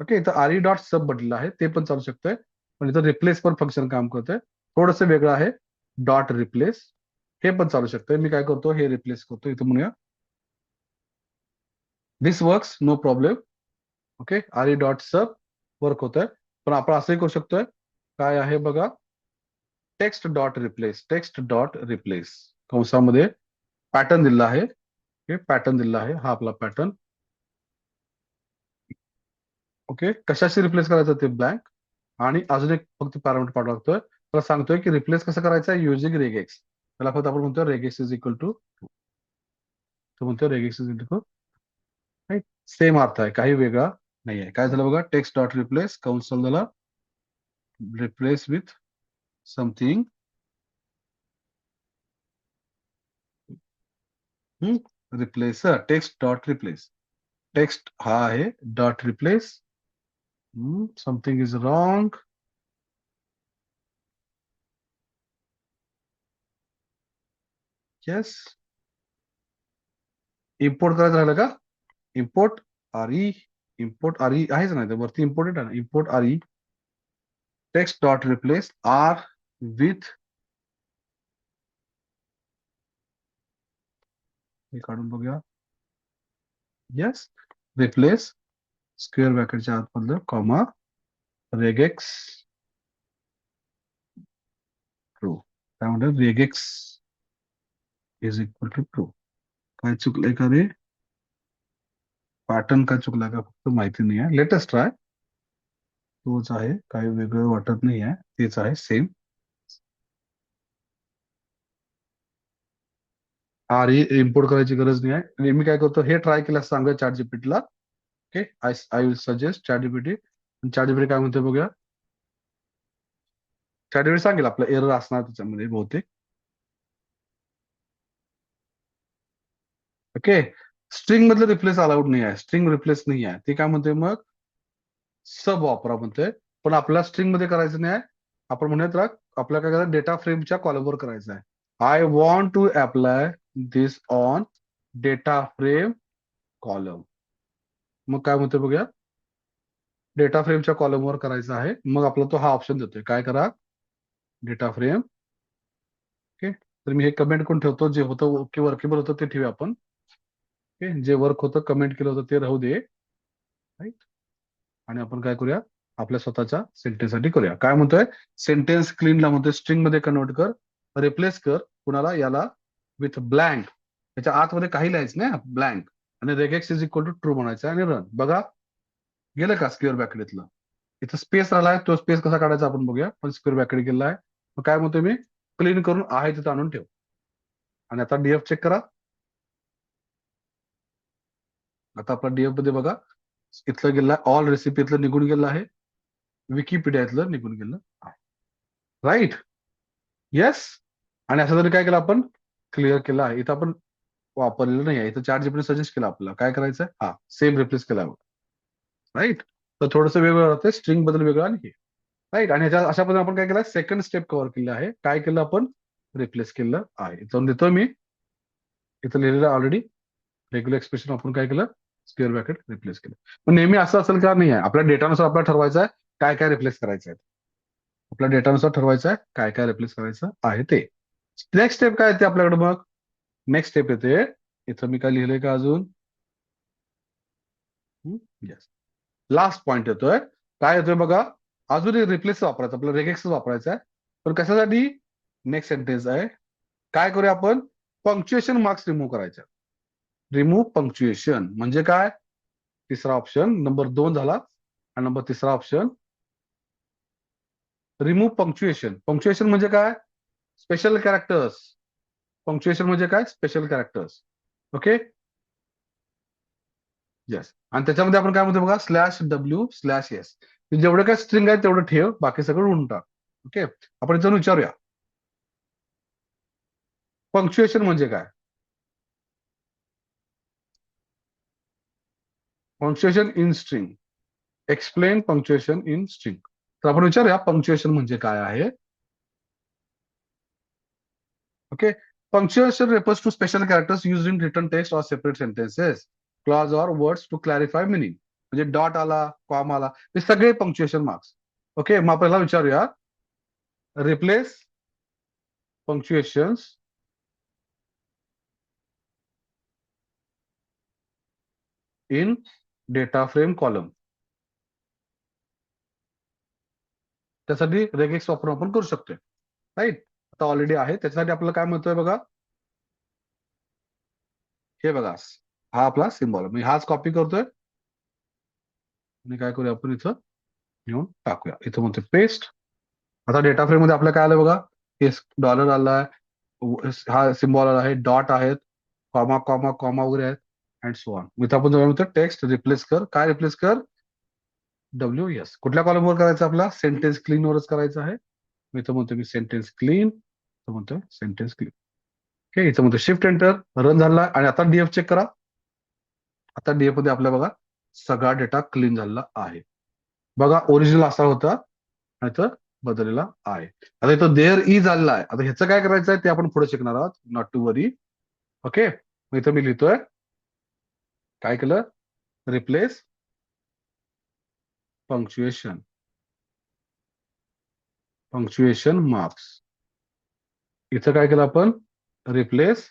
ओके, इथं RE डॉट सब म्हटलेलं आहे, ते पण चालू शकतंय, पण इथं रिप्लेस पण फंक्शन काम करतंय, थोडंसं वेगळं आहे, डॉट रिप्लेस, हे पण चालू शकतंय. मी काय करतो, हे रिप्लेस करतो, इथं म्हणूया this works no problem. Okay, RE dot sub work होतंय. पण आपण असंही करू शकतोय, काय आहे बघा, text dot replace, text dot replace कंसामध्ये पॅटर्न दिलेला आहे. ओके, पॅटर्न दिलेला आहे, हा आपला पॅटर्न. ओके, कशाशी रिप्लेस करायचं ते ब्लँक, आणि अजून एक फक्त पॅरामीटर पाठवा लागतोय, तर सांगतोय की रिप्लेस कसं करायचं आहे, युजिंग रेगेक्स. त्याला फक्त आपण म्हणतो रेगेक्स इज इक्वल टू, तो म्हणतो regex is equal to, right, same अर्थ आहे, काही वेगळा नाही आहे. काय झालं बघा, टेक्स्ट डॉट रिप्लेस कंस चालू झाला, replace with something, replace, text dot replace, text हा आहे dot replace, something is wrong. Yes, import करायचं राहिलं का, इम्पोर्ट आरई, इम्पोर्ट आरई आहेच नाही तर वरती इम्पोर्टेड आहे ना, import RE text dot replace R with, हे काढून बघूया. येस, रिप्लेस स्क्वेअर ब्रॅकेटच्या आतमधलं कॉमा रेगेक्स ट्रू. काय म्हणतात, regex is equal to true. काय चुकलंय का रे, पॅटर्न काय चुकला का फक्त माहिती नाही आहे. लेटेस्ट ट्राय, तोच आहे, काही वेगळं वाटत नाही आहे, तेच आहे सेम. आर इम्पोर्ट करायची गरज नाही आहे. मी काय करतो, हे ट्राय केलं सांगा चॅट जीपीटीला. Okay, I I will suggest ChatGPT. ChatGPT काय म्हणते बघूया. चॅट जीपीटी सांगेल आपलं एरर असणार त्याच्यामध्ये बहुतेक. ओके, स्ट्रिंग मधलं रिप्लेस अलाउड नाही आहे, स्ट्रिंग रिप्लेस नाही आहे. ते काय म्हणते मग, सब वापरा म्हणते. पण आपल्याला स्ट्रिंग मध्ये करायचं नाही आहे. आपण म्हणत राह, आपल्याला काय करायचं, डेटा फ्रेमच्या कॉलमवर करायचं आहे. I want to apply this on data frame column. मग काय म्हणते बघूया, डेटा फ्रेमच्या कॉलमवर करायचं आहे. मग आपला तो हा ऑप्शन देतोय, काय करा, डेटा फ्रेम. ओके, तर मी हे कमेंट करून ठेवतो, जे होतं ओके वर्केबल होतं ते ठेवूया आपण. ओके, जे वर्क होतं कमेंट केलं होतं ते राहू दे. राईट, आणि आपण काय करूया, आपल्या स्वतःच्या सेंटेन्स साठी करूया. काय म्हणतोय, सेंटेन्स क्लीनला म्हणतोय स्ट्रिंग मध्ये कन्वर्ट कर, रिप्लेस कर कुणाला, याला विथ ब्लँक. त्याच्या आतमध्ये काही लिहायचं नाही, ब्लँक. आणि regex is equal to true म्हणायचं आणि रन. बघा गेलं का स्क्वेअर ब्रॅकेटला. इथं स्पेस राहिलाय, तो स्पेस कसा काढायचा आपण बघूया. पण स्क्वेअर ब्रॅकेट गेला आहे. मग काय म्हणतोय मी, क्लीन करून आहे तिथं आणून ठेव. आणि आता डीएफ चेक करा. आता आपला डीएफ मध्ये बघा, इथलं गेला ऑल रेसिपी इथलं निघून गेलं आहे, विकिपीडिया इथलं निघून गेलं आहे. Right, yes. आणि असं जरी काय केलं आपण, क्लिअर केलं आहे, इथं आपण वापरलेलं नाही आहे. इथं चॅट जीपीटी सजेस्ट केलं आपल्याला काय करायचं, हा सेम रिप्लेस केला. राईट, तर थोडंसं वेगळं राहते, स्ट्रिंग बद्दल वेगळं आणि हे. राईट, आणि ह्याच्या अशा पद्धतीने आपण काय केलं, सेकंड स्टेप कव्हर केलं आहे. काय केलं आपण, रिप्लेस केलं आहे. इथून देतो मी, इथं लिहिलेलं ऑलरेडी रेग्युलर एक्सप्रेशन आपण काय केलं, स्क्वेअर ब्रॅकेट रिप्लेस केलं. पण नेहमी असं असेल का, नाही आहे. आपल्या डेटानुसार आपल्याला ठरवायचं आहे काय काय रिप्लेस करायचं आहे. आपल्या डेटानुसार ठरवायचं आहे काय काय रिप्लेस करायचं आहे ते. नेक्स्ट स्टेप काय येते आपल्याकडे, मग नेक्स्ट स्टेप येते. इथं मी काय लिहिलंय का अजून, येस, लास्ट पॉइंट येतोय. काय येतोय बघा, अजून रिप्लेस वापरायचं आपल्याला, रेगेक्स वापरायचं आहे. पण कशासाठी, नेक्स्ट सेंटेन्स आहे. काय करूया आपण, पंक्च्युएशन मार्क्स रिमूव्ह करायचे. रिमूव्ह पंक्च्युएशन म्हणजे काय, तिसरा ऑप्शन नंबर 2 झाला. आणि नंबर तिसरा ऑप्शन, रिमूव्ह पंक्च्युएशन. पंक्च्युएशन म्हणजे काय, स्पेशल कॅरेक्टर्स. पंक्च्युएशन म्हणजे काय, स्पेशल कॅरेक्टर्स. Okay, yes. आणि त्याच्यामध्ये आपण काय म्हणतो बघा, स्लॅश डब्ल्यू स्लॅश एस. जेवढं काय स्ट्रिंग आहे तेवढं ठेव, बाकी सगळं उडून टाक. ओके, आपण इथून विचारूया, पंक्च्युएशन म्हणजे काय. Punctuation in string, explain punctuation in string. तर आपण विचारूया पंक्च्युएशन म्हणजे काय आहे. Okay, punctuation refers to special characters used in written text or separate sentences, clause or words to clarify meaning. म्हणजे डॉट आला, कॉम आला, हे सगळे पंक्च्युएशन मार्क्स. ओके, मग आपल्याला विचारूया, replace punctuations in data frame column. त्यासाठी रेगेक्स वापरून आपण करू शकतोय. राईट, आता ऑलरेडी आहे. त्याच्यासाठी आपल्याला काय म्हणतोय बघा, हे बघा, हा आपला सिम्बॉल मी हाच कॉपी करतोय. आणि काय करूया आपण, इथं घेऊन टाकूया. इथं म्हणतो पेस्ट. आता डेटा फ्रेम मध्ये आपल्याला काय आलं बघा, हे डॉलर आलाय, हा सिम्बॉल आला आहे, डॉट आहेत, कॉमा कॉमा कॉमा वगैरे आहेत, अँड सो ऑन. इथं आपण म्हणतो टेक्स्ट रिप्लेस कर. काय रिप्लेस कर, डब्ल्यू एस. कुठल्या कॉलमवर करायचं, आपला सेंटेन्स क्लीन वरच करायचं आहे. मी इथं म्हणतो मी सेंटेन्स क्लीन, इथं म्हणतोय सेंटेन्स क्लीन. ओके, इथं म्हणतो शिफ्ट एंटर, रन झाला. आणि आता डीएफ चेक करा. आता डीएफ मध्ये आपल्या बघा सगळा डेटा क्लीन झालेला आहे. बघा ओरिजिनल असा होता, आणि इथं बदललेला आहे. आता इथं देअर इज आलेला आहे. आता ह्याचं काय करायचं आहे ते आपण पुढे शिकणार आहोत, नॉट टू वरी. ओके, मग इथं मी लिहितोय, काय केलं, रिप्लेस पंक्च्युएशन मार्क्स. इथं काय केलं आपण? Replace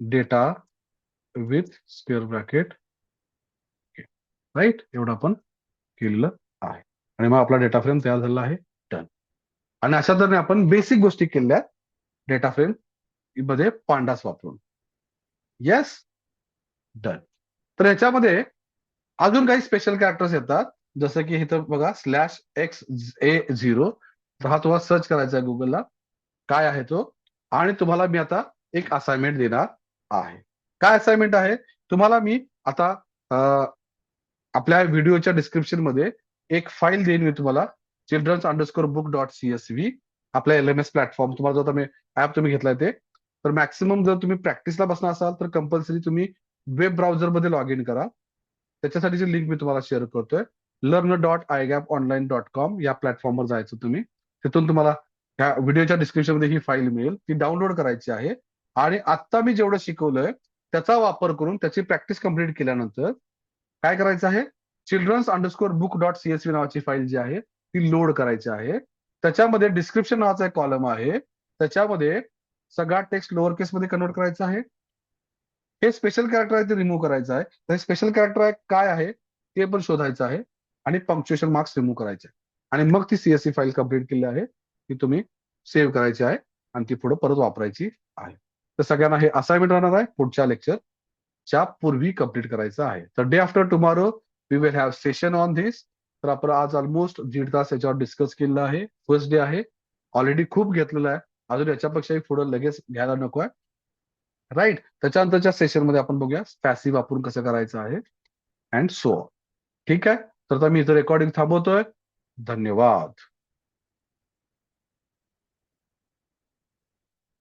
data with square bracket. Right, एवढं आपण केलेलं आहे. आणि मग आपला डेटा फ्रेम तयार झालेला आहे. डन. आणि अशा तऱ्हेने आपण बेसिक गोष्टी केल्या डेटा फ्रेम मध्ये पांडास वापरून. Yes, done. तर याच्यामध्ये अजून काही स्पेशल कॅरेक्टर्स येतात, जसं की इथं बघा /XA0. तर हा तुम्हाला सर्च करायचा आहे गुगलला, काय आहे तो. आणि तुम्हाला मी आता एक असाइनमेंट देणार आहे. काय असाइनमेंट आहे? तुम्हाला मी आता आपल्या व्हिडिओच्या डिस्क्रिप्शन मध्ये एक फाईल देईन मी तुम्हाला, childrens_book.csv. आपल्या LMS प्लॅटफॉर्म तुम्हाला जो तुम्ही ऍप घेतलाय ते. तर मॅक्सिमम जर तुम्ही प्रॅक्टिसला बसणार असाल तर कंपल्सरी तुम्ही वेब ब्राउझर मध्ये लॉग इन करा. त्याच्यासाठीची लिंक मी तुम्हाला शेअर करतोय. learn.igaponline.com या प्लॅटफॉर्मवर जायचं तुम्ही. तिथून तुम्हाला ह्या व्हिडिओच्या डिस्क्रिप्शन मध्ये ही फाईल मिळेल, ती डाउनलोड करायची आहे. आणि आता मी जेवढं शिकवलंय त्याचा वापर करून त्याची प्रॅक्टिस कंप्लीट केल्यानंतर काय करायचं आहे? childrens_book.csv नावाची फाईल जी आहे ती लोड करायची आहे. त्याच्यामध्ये डिस्क्रिप्शन नावाचा एक कॉलम आहे, त्याच्यामध्ये सगळा टेक्स्ट लोअर केस मध्ये कन्वर्ट करायचा आहे. हे स्पेशल कॅरेक्टर आहे ते रिमूव्ह करायचं आहे. तर स्पेशल कॅरेक्टर काय आहे ते पण शोधायचं आहे आणि पंक्च्युएशन मार्क्स रिमूव्ह करायचे. आणि मग ती CSV फाईल कंप्लीट केली आहे ती तुम्ही सेव्ह करायची आहे आणि ती पुढे परत वापरायची आहे. तर सगळ्यांना हे असाइनमेंट राहणार आहे, पुढच्या लेक्चरच्या पूर्वी कंप्लीट करायचं आहे. तर day after tomorrow we will have session on this. तर आपण आज ऑलमोस्ट 1.5 तास याच्यावर डिस्कस केलेलं आहे. फर्स्ट डे आहे, ऑलरेडी खूप घेतलेलं आहे, अजून याच्यापेक्षाही पुढे लगेच घ्यायला नको आहे. राईट. त्याच्यानंतरच्या सेशन मध्ये आपण बघूया पॅसिव्ह वापरून कसं करायचं आहे अँड सो. ठीक आहे, तर आता मी इथं रेकॉर्डिंग थांबवतोय. धन्यवाद.